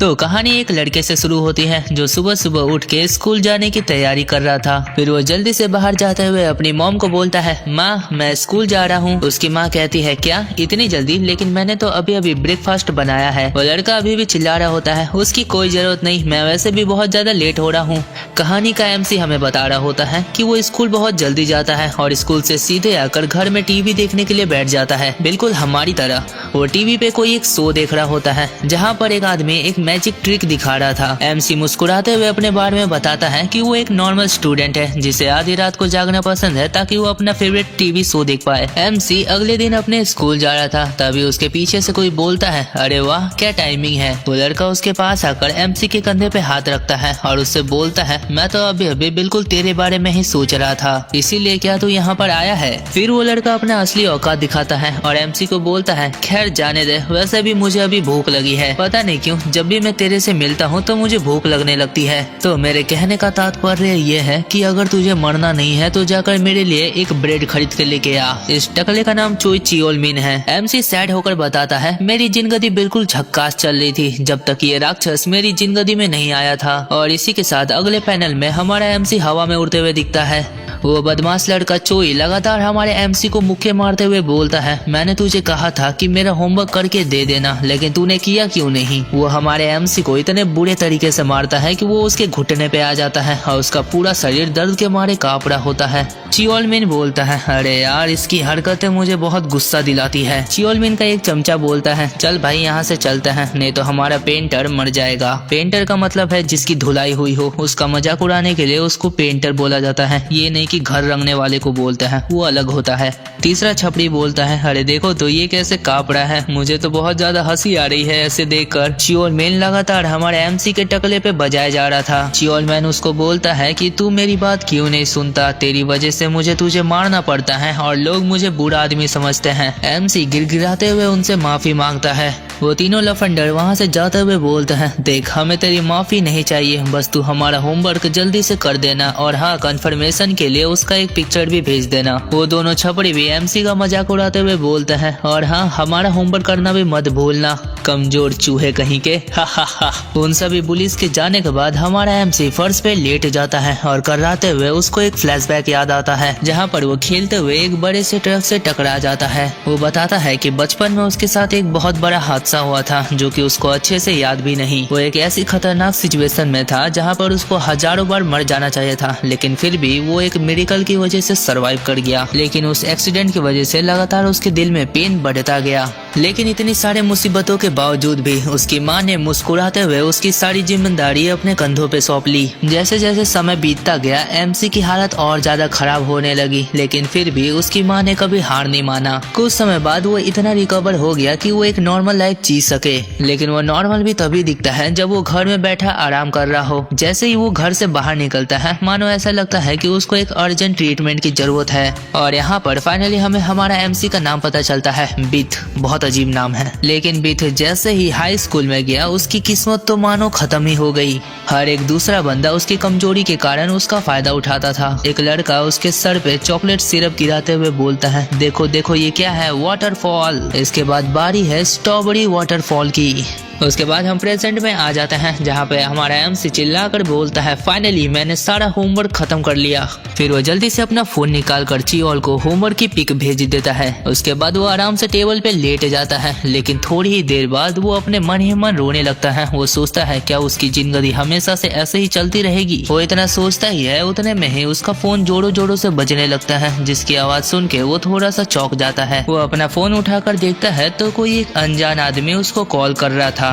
तो कहानी एक लड़के से शुरू होती है जो सुबह सुबह उठ के स्कूल जाने की तैयारी कर रहा था। फिर वो जल्दी से बाहर जाते हुए अपनी मॉम को बोलता है, माँ मैं स्कूल जा रहा हूँ। उसकी माँ कहती है, क्या इतनी जल्दी? लेकिन मैंने तो अभी अभी ब्रेकफास्ट बनाया है। वो लड़का अभी भी चिल्ला रहा होता है, उसकी कोई जरूरत नहीं, मैं वैसे भी बहुत ज्यादा लेट हो रहा हूँ। कहानी का MC हमें बता रहा होता है कि वो स्कूल बहुत जल्दी जाता है और स्कूल से सीधे आकर घर में टीवी देखने के लिए बैठ जाता है, बिल्कुल हमारी तरह। वो टीवी पे कोई एक शो देख रहा होता है जहाँ पर एक आदमी एक मैजिक ट्रिक दिखा रहा था। MC मुस्कुराते हुए अपने बारे में बताता है कि वो एक नॉर्मल स्टूडेंट है जिसे आधी रात को जागना पसंद है ताकि वो अपना फेवरेट टीवी शो देख पाए। MC अगले दिन अपने स्कूल जा रहा था, तभी उसके पीछे से कोई बोलता है, अरे वाह क्या टाइमिंग है। वो लड़का उसके पास आकर MC के कंधे पे हाथ रखता है और उससे बोलता है, मैं तो अभी अभी बिल्कुल तेरे बारे में ही सोच रहा था, इसीलिए क्या तू यहाँ पर आया है? फिर वो लड़का अपना असली औकात दिखाता है और MC को बोलता है, खैर जाने दे, वैसे भी मुझे अभी भूख लगी है, पता नहीं क्यों जब भी मैं तेरे से मिलता हूँ तो मुझे भूख लगने लगती है। तो मेरे कहने का तात्पर्य ये है कि अगर तुझे मरना नहीं है तो जाकर मेरे लिए एक ब्रेड खरीद के लेके आ। इस टकले का नाम चोई चियोलमिन है। MC सैड होकर बताता है, मेरी जिंदगी बिल्कुल झक्कास चल रही थी जब तक ये राक्षस मेरी जिंदगी में नहीं आया था। और इसी के साथ अगले पैनल में हमारा MC हवा में उड़ते हुए दिखता है। वो बदमाश लड़का चोई लगातार हमारे MC को मुक्के मारते हुए बोलता है, मैंने तुझे कहा था कि मेरा होमवर्क करके दे देना, लेकिन तूने किया क्यों नहीं? वो हमारे MC को इतने बुरे तरीके से मारता है कि वो उसके घुटने पे आ जाता है और उसका पूरा शरीर दर्द के मारे कांप रहा होता है। चियोलमिन बोलता है, अरे यार इसकी हरकतें मुझे बहुत गुस्सा दिलाती है। चियोलमिन का एक चमचा बोलता है, चल भाई यहाँ से चलते हैं, नहीं तो हमारा पेंटर मर जाएगा। पेंटर का मतलब है जिसकी धुलाई हुई हो। उसका मजाक उड़ाने के लिए उसको पेंटर बोला जाता है, ये नहीं कि घर रंगने वाले को बोलते हैं, वो अलग होता है। तीसरा छपड़ी बोलता है, अरे देखो तो ये कैसे कांप रहा है, मुझे तो बहुत ज्यादा हंसी आ रही है ऐसे देखकर। चियोलमैन लगातार हमारे MC के टकले पे बजाया जा रहा था। चियोलमैन उसको बोलता है कि तू मेरी बात क्यों नहीं सुनता, तेरी वजह से मुझे तुझे मारना पड़ता है और लोग मुझे बुरा आदमी समझते हैं। MC गिड़गिड़ाते हुए उनसे माफी मांगता है। वो तीनों लफंडर वहाँ से जाते हुए बोलते हैं, देख हमें तेरी माफी नहीं चाहिए, बस तू हमारा होमवर्क जल्दी से कर देना और हाँ कंफर्मेशन के लिए उसका एक पिक्चर भी भेज देना। वो दोनों छपड़ी भी MC का मजाक उड़ाते हुए बोलते हैं, और हाँ हमारा होमवर्क करना भी मत भूलना, कमजोर चूहे कहीं के। हा। उन सभी पुलिस के जाने के बाद हमारा MC फर्श पे लेट जाता है और कर्राते हुए उसको एक फ्लैशबैक याद आता है जहाँ पर वो खेलते हुए एक बड़े से ट्रक से टकरा जाता है। वो बताता है कि बचपन में उसके साथ एक बहुत बड़ा हादसा हुआ था जो कि उसको अच्छे से याद भी नहीं। वो एक ऐसी खतरनाक सिचुएशन में था जहाँ पर उसको हजारों बार मर जाना चाहिए था, लेकिन फिर भी वो एक मिरेकल की वजह से सरवाइव कर गया। लेकिन उस एक्सीडेंट की वजह से लगातार उसके दिल में पेन बढ़ता गया। लेकिन इतनी सारे मुसीबतों के बावजूद भी उसकी माँ ने मुस्कुराते हुए उसकी सारी जिम्मेदारी अपने कंधों पे सौंप ली। जैसे जैसे समय बीतता गया MC की हालत और ज्यादा खराब होने लगी, लेकिन फिर भी उसकी माँ ने कभी हार नहीं माना। कुछ समय बाद वो इतना रिकवर हो गया कि वो एक नॉर्मल लाइफ जी सके, लेकिन वो नॉर्मल भी तभी दिखता है जब वो घर में बैठा आराम कर रहा हो। जैसे ही वो घर से बाहर निकलता है मानो ऐसा लगता है कि उसको एक अर्जेंट ट्रीटमेंट की जरूरत है। और यहाँ पर फाइनली हमें हमारा MC का नाम पता चलता है, बिथ। बहुत अजीब नाम है, लेकिन बिथ जैसे ही हाई स्कूल में गया उसकी किस्मत तो मानो खत्म ही हो गई। हर एक दूसरा बंदा उसकी कमजोरी के कारण उसका फायदा उठाता था। एक लड़का उसके सर पे चॉकलेट सिरप गिराते हुए बोलता है, देखो देखो ये क्या है, वाटरफॉल। इसके बाद बारी है स्ट्रॉबेरी वाटरफॉल की। उसके बाद हम प्रेजेंट में आ जाते हैं जहाँ पे हमारा MC चिल्लाकर बोलता है, फाइनली मैंने सारा होमवर्क खत्म कर लिया। फिर वो जल्दी से अपना फोन निकाल कर चियोल को होमवर्क की पिक भेज देता है। उसके बाद वो आराम से टेबल पे लेट जाता है, लेकिन थोड़ी ही देर बाद वो अपने मन ही मन रोने लगता है। वो सोचता है क्या उसकी जिंदगी हमेशा से ऐसे ही चलती रहेगी। वो इतना सोचता ही है, उतने में ही उसका फोन जोरों जोरों से बजने लगता है, जिसकी आवाज सुन के वो थोड़ा सा चौंक जाता है। वो अपना फोन उठाकर देखता है तो कोई एक अनजान आदमी उसको कॉल कर रहा था।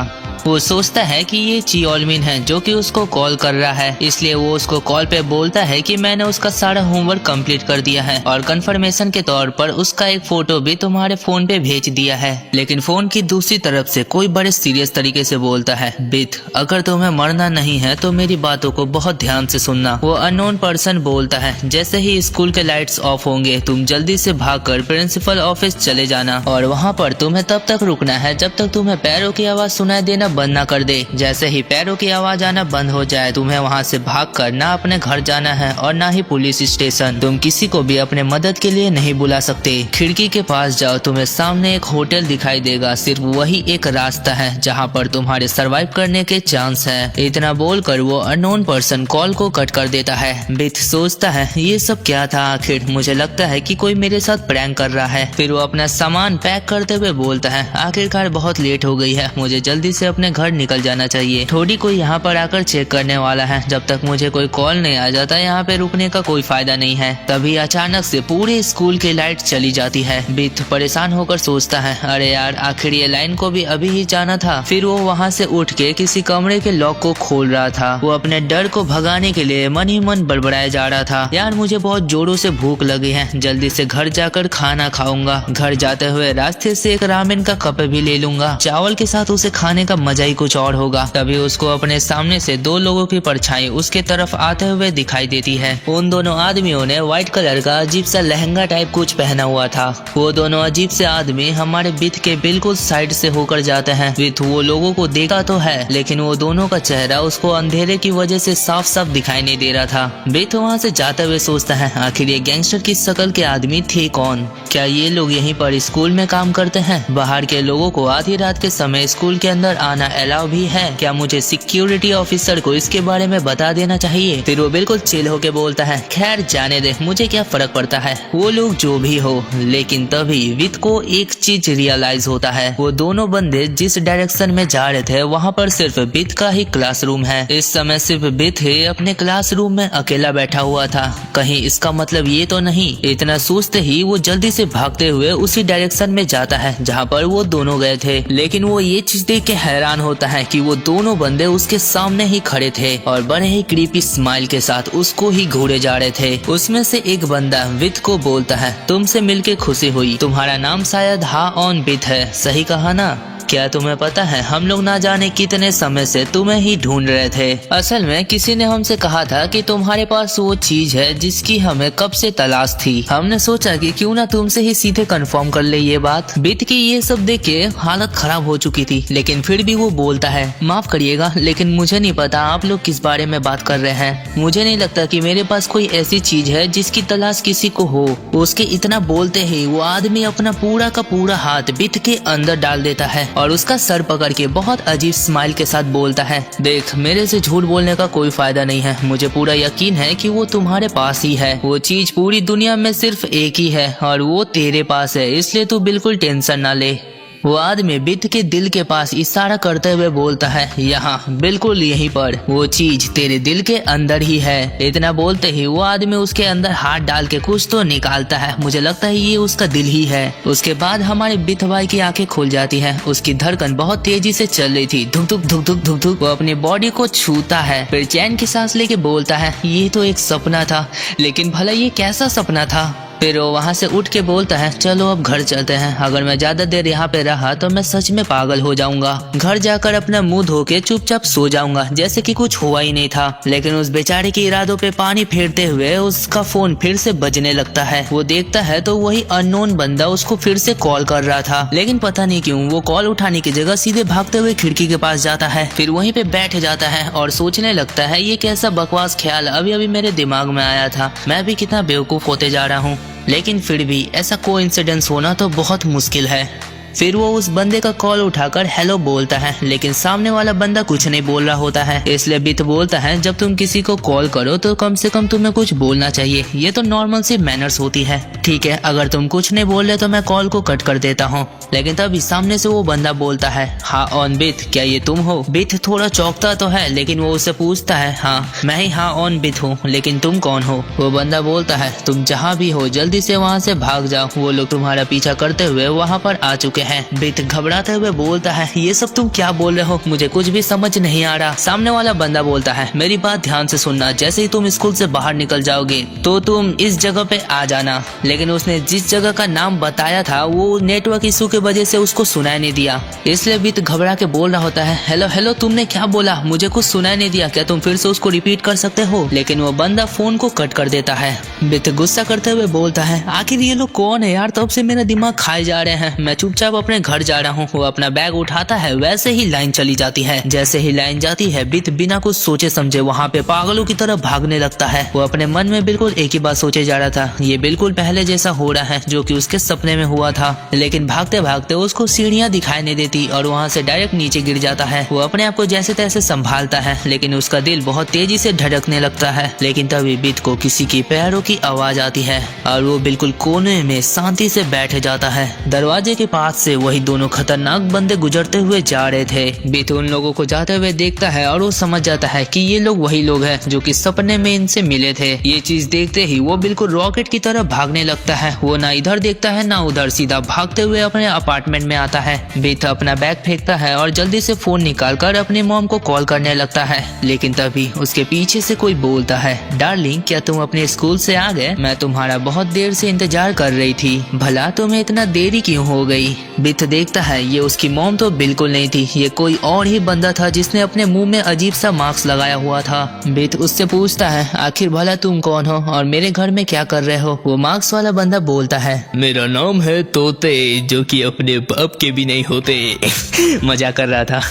वो सोचता है कि ये चियोलमिन है जो कि उसको कॉल कर रहा है, इसलिए वो उसको कॉल पे बोलता है कि मैंने उसका सारा होमवर्क कंप्लीट कर दिया है और कंफर्मेशन के तौर पर उसका एक फोटो भी तुम्हारे फोन पे भेज दिया है। लेकिन फोन की दूसरी तरफ से कोई बड़े सीरियस तरीके से बोलता है, बिथ अगर तुम्हें मरना नहीं है तो मेरी बातों को बहुत ध्यान से सुनना। वो अननोन पर्सन बोलता है, जैसे ही स्कूल के लाइट्स ऑफ होंगे तुम जल्दी से भागकर प्रिंसिपल ऑफिस चले जाना और वहाँ पर तुम्हें तब तक रुकना है जब तक तुम्हें पैरों की आवाज सुनाई देना बंद ना कर दे। जैसे ही पैरों की आवाज आना बंद हो जाए तुम्हें वहाँ से भाग कर ना अपने घर जाना है और ना ही पुलिस स्टेशन। तुम किसी को भी अपने मदद के लिए नहीं बुला सकते। खिड़की के पास जाओ, तुम्हें सामने एक होटल दिखाई देगा, सिर्फ वही एक रास्ता है जहाँ पर तुम्हारे सरवाइव करने के चांस है। इतना बोलकर वो अननोन पर्सन कॉल को कट कर देता है। बिथ सोचता है ये सब क्या था आखिर, मुझे लगता है कि कोई मेरे साथ प्रैंक कर रहा है। फिर वो अपना सामान पैक करते हुए बोलता है आखिरकार बहुत लेट हो गई है, मुझे जल्दी से अपने घर निकल जाना चाहिए। थोड़ी कोई यहाँ पर आकर चेक करने वाला है, जब तक मुझे कोई कॉल नहीं आ जाता यहाँ पे रुकने का कोई फायदा नहीं है। तभी अचानक से पूरे स्कूल की लाइट चली जाती है। बिथ परेशान होकर सोचता है अरे यार आखिर ये लाइन को भी अभी ही जाना था। फिर वो वहाँ से उठ के किसी कमरे के लॉक को खोल रहा था। वो अपने डर को भगाने के लिए मन ही मन बड़बड़ाया जा रहा था यार मुझे बहुत जोरों से भूख लगी है, जल्दी से घर जाकर खाना खाऊंगा। घर जाते हुए रास्ते से एक रामेन का कप भी ले लूंगा, चावल के साथ उसे खाने का मजा ही कुछ और होगा। तभी उसको अपने सामने से दो लोगों की परछाई उसके तरफ आते हुए दिखाई देती है। उन दोनों आदमियों ने व्हाइट कलर का अजीब सा लहंगा टाइप कुछ पहना हुआ था। वो दोनों अजीब से आदमी हमारे बिथ के बिल्कुल साइड से होकर जाते हैं। बिथ वो लोगों को देखा तो है लेकिन वो दोनों का चेहरा उसको अंधेरे की वजह से साफ साफ दिखाई नहीं दे रहा था। बिथ वहाँ से जाते हुए सोचता है आखिर ये गैंगस्टर की शक्ल के आदमी थे कौन, क्या ये लोग यहीं पर स्कूल में काम करते हैं? बाहर के लोगों को आधी रात के समय स्कूल के अंदर आना अलाउ भी है क्या? मुझे सिक्योरिटी ऑफिसर को इसके बारे में बता देना चाहिए। फिर वो बिल्कुल चिल होके बोलता है खैर जाने दे, मुझे क्या फर्क पड़ता है, वो लोग जो भी हो। लेकिन तभी विथ को एक चीज रियलाइज होता है, वो दोनों बंदे जिस डायरेक्शन में जा रहे थे वहाँ पर सिर्फ विथ का ही क्लासरूम है। इस समय सिर्फ विथ ही अपने क्लासरूम में अकेला बैठा हुआ था, कहीं इसका मतलब ये तो नहीं। इतना सोचते ही वो जल्दी से भागते हुए उसी डायरेक्शन में जाता है जहाँ पर वो दोनों गए थे। लेकिन वो ये चीज देख के हैरान होता है कि वो दोनों बंदे उसके सामने ही खड़े थे और बड़े ही क्रीपी स्माइल के साथ उसको ही घूरे जा रहे थे। उसमें से एक बंदा विथ को बोलता है तुमसे मिलके खुशी हुई, तुम्हारा नाम शायद हा ऑन बिथ है, सही कहा ना? क्या तुम्हें पता है हम लोग ना जाने कितने समय से तुम्हें ही ढूंढ रहे थे। असल में किसी ने हमसे कहा था कि तुम्हारे पास वो चीज है जिसकी हमें कब से तलाश थी। हमने सोचा कि क्यों ना तुमसे ही सीधे कंफर्म कर ले ये बात। बिथ की ये सब देख के हालत खराब हो चुकी थी, लेकिन फिर भी वो बोलता है माफ करिएगा लेकिन मुझे नहीं पता आप लोग किस बारे में बात कर रहे हैं। मुझे नहीं लगता कि मेरे पास कोई ऐसी चीज है जिसकी तलाश किसी को हो। उसके इतना बोलते ही वो आदमी अपना पूरा का पूरा हाथ बिथ के अंदर डाल देता है और उसका सर पकड़ के बहुत अजीब स्माइल के साथ बोलता है देख मेरे से झूठ बोलने का कोई फायदा नहीं है, मुझे पूरा यकीन है कि वो तुम्हारे पास ही है। वो चीज पूरी दुनिया में सिर्फ एक ही है और वो तेरे पास है, इसलिए तू बिल्कुल टेंशन ना ले। वो आदमी बिथ के दिल के पास इशारा करते हुए बोलता है यहाँ बिल्कुल यहीं पर, वो चीज तेरे दिल के अंदर ही है। इतना बोलते ही वो आदमी उसके अंदर हाथ डाल के कुछ तो निकालता है, मुझे लगता है ये उसका दिल ही है। उसके बाद हमारे बिथ भाई की आंखें खुल जाती हैं, उसकी धड़कन बहुत तेजी से चल रही थी, धुक धुक धुक धुक धुक धुक। वो अपनी बॉडी को छूता है, फिर चैन की सांस लेके बोलता है ये तो एक सपना था, लेकिन भला ये कैसा सपना था? फिर वो वहाँ से उठ के बोलता है चलो अब घर चलते हैं, अगर मैं ज्यादा देर यहाँ पे रहा तो मैं सच में पागल हो जाऊंगा। घर जाकर अपना मुंह धो के चुपचाप सो जाऊंगा जैसे कि कुछ हुआ ही नहीं था। लेकिन उस बेचारे के इरादों पे पानी फेरते हुए उसका फोन फिर से बजने लगता है। वो देखता है तो वही अननोन बंदा उसको फिर से कॉल कर रहा था, लेकिन पता नहीं क्यों वो कॉल उठाने की जगह सीधे भागते हुए खिड़की के पास जाता है। फिर वहीं पे बैठ जाता है और सोचने लगता है ये कैसा बकवास ख्याल अभी अभी मेरे दिमाग में आया था, मैं भी कितना बेवकूफ होते जा रहा हूँ। लेकिन फिर भी ऐसा कोइंसिडेंस होना तो बहुत मुश्किल है। फिर वो उस बंदे का कॉल उठाकर हेलो बोलता है, लेकिन सामने वाला बंदा कुछ नहीं बोल रहा होता है। इसलिए बिथ बोलता है जब तुम किसी को कॉल करो तो कम से कम तुम्हें कुछ बोलना चाहिए, ये तो नॉर्मल सी मैनर्स होती है। ठीक है अगर तुम कुछ नहीं बोल रहे तो मैं कॉल को कट कर देता हूँ। लेकिन तभी सामने से वो बंदा बोलता है हाँ ऑन बिथ, क्या ये तुम हो? बिथ थोड़ा चौंकता तो है लेकिन वो उससे पूछता है हाँ मैं ही हाँ ऑन बिथ हूँ, लेकिन तुम कौन हो? वो बंदा बोलता है तुम जहाँ भी हो जल्दी से वहाँ से भाग जाओ, वो लोग तुम्हारा पीछा करते हुए वहाँ पर आ चुके हैं। बिथ घबराते हुए बोलता है ये सब तुम क्या बोल रहे हो, मुझे कुछ भी समझ नहीं आ रहा। सामने वाला बंदा बोलता है मेरी बात ध्यान से सुनना, जैसे ही तुम स्कूल से बाहर निकल जाओगे तो तुम इस जगह पे आ जाना। लेकिन उसने जिस जगह का नाम बताया था वो नेटवर्क इशू के वजह से उसको सुनाई नहीं दिया, इसलिए बिथ घबरा के बोल रहा होता है हेलो हेलो तुमने क्या बोला, मुझे कुछ सुनाई नहीं दिया, क्या तुम फिर से उसको रिपीट कर सकते हो? लेकिन वो बंदा फोन को कट कर देता है। बिथ गुस्सा करते हुए बोलता है आखिर ये लोग कौन है यार, तब से मेरा दिमाग खाए जा रहे हैं, मैं चुपचाप अब अपने घर जा रहा हूँ। वो अपना बैग उठाता है, वैसे ही लाइन चली जाती है। जैसे ही लाइन जाती है, बिथ बिना कुछ सोचे समझे वहाँ पे पागलों की तरह भागने लगता है। वो अपने मन में बिल्कुल एक ही बात सोचे जा रहा था, ये बिल्कुल पहले जैसा हो रहा है जो कि उसके सपने में हुआ था। लेकिन भागते भागते उसको सीढ़ियाँ दिखाई नहीं देती और वहाँ से डायरेक्ट नीचे गिर जाता है। वो अपने आप को जैसे तैसे संभालता है, लेकिन उसका दिल बहुत तेजी से धड़कने लगता है। लेकिन तभी बिथ को किसी की पैरों की आवाज आती है और वो बिल्कुल कोने में शांति से बैठ जाता है। दरवाजे के पास से वही दोनों खतरनाक बंदे गुजरते हुए जा रहे थे। बिथ उन लोगों को जाते हुए देखता है और वो समझ जाता है कि ये लोग वही लोग हैं जो कि सपने में इनसे मिले थे। ये चीज देखते ही वो बिल्कुल रॉकेट की तरह भागने लगता है। वो ना इधर देखता है ना उधर, सीधा भागते हुए अपने अपार्टमेंट में आता है। बिथ अपना बैग फेंकता है और जल्दी से फोन निकालकर अपनी मॉम को कॉल करने लगता है। लेकिन तभी उसके पीछे से कोई बोलता है, डार्लिंग क्या तुम अपने स्कूल से आ गए? मैं तुम्हारा बहुत देर से इंतजार कर रही थी। भला तुम्हें इतना देरी क्यों हो गई? बिथ देखता है ये उसकी मॉम तो बिल्कुल नहीं थी, ये कोई और ही बंदा था जिसने अपने मुंह में अजीब सा मास्क लगाया हुआ था। बिथ उससे पूछता है, आखिर भला तुम कौन हो और मेरे घर में क्या कर रहे हो? वो मास्क वाला बंदा बोलता है, मेरा नाम है तोते, जो कि अपने बाप के भी नहीं होते। मजाक कर रहा था।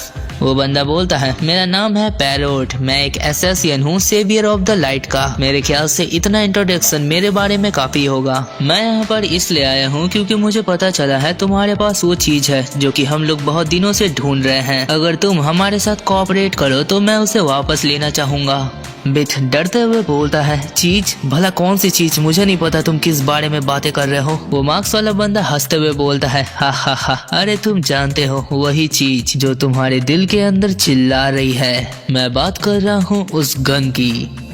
वो बंदा बोलता है, मेरा नाम है पैरोट, मैं एक एसेसियन हूँ, सेवियर ऑफ द लाइट का। मेरे ख्याल से इतना इंट्रोडक्शन मेरे बारे में काफी होगा। मैं यहाँ पर इसलिए आया हूँ क्योंकि मुझे पता चला है तुम्हारे पास वो चीज है जो कि हम लोग बहुत दिनों से ढूंढ रहे हैं। अगर तुम हमारे साथ कोऑपरेट करो तो मैं उसे वापस लेना चाहूंगा। बिथ डरते हुए बोलता है, चीज? भला कौन सी चीज? मुझे नहीं पता तुम किस बारे में बातें कर रहे हो। वो मार्क्स वाला बंदा हंसते हुए बोलता है, हा हा हा, अरे तुम जानते हो वही चीज जो तुम्हारे दिल के अंदर चिल्ला रही है। मैं बात कर रहा हूँ उस गन की।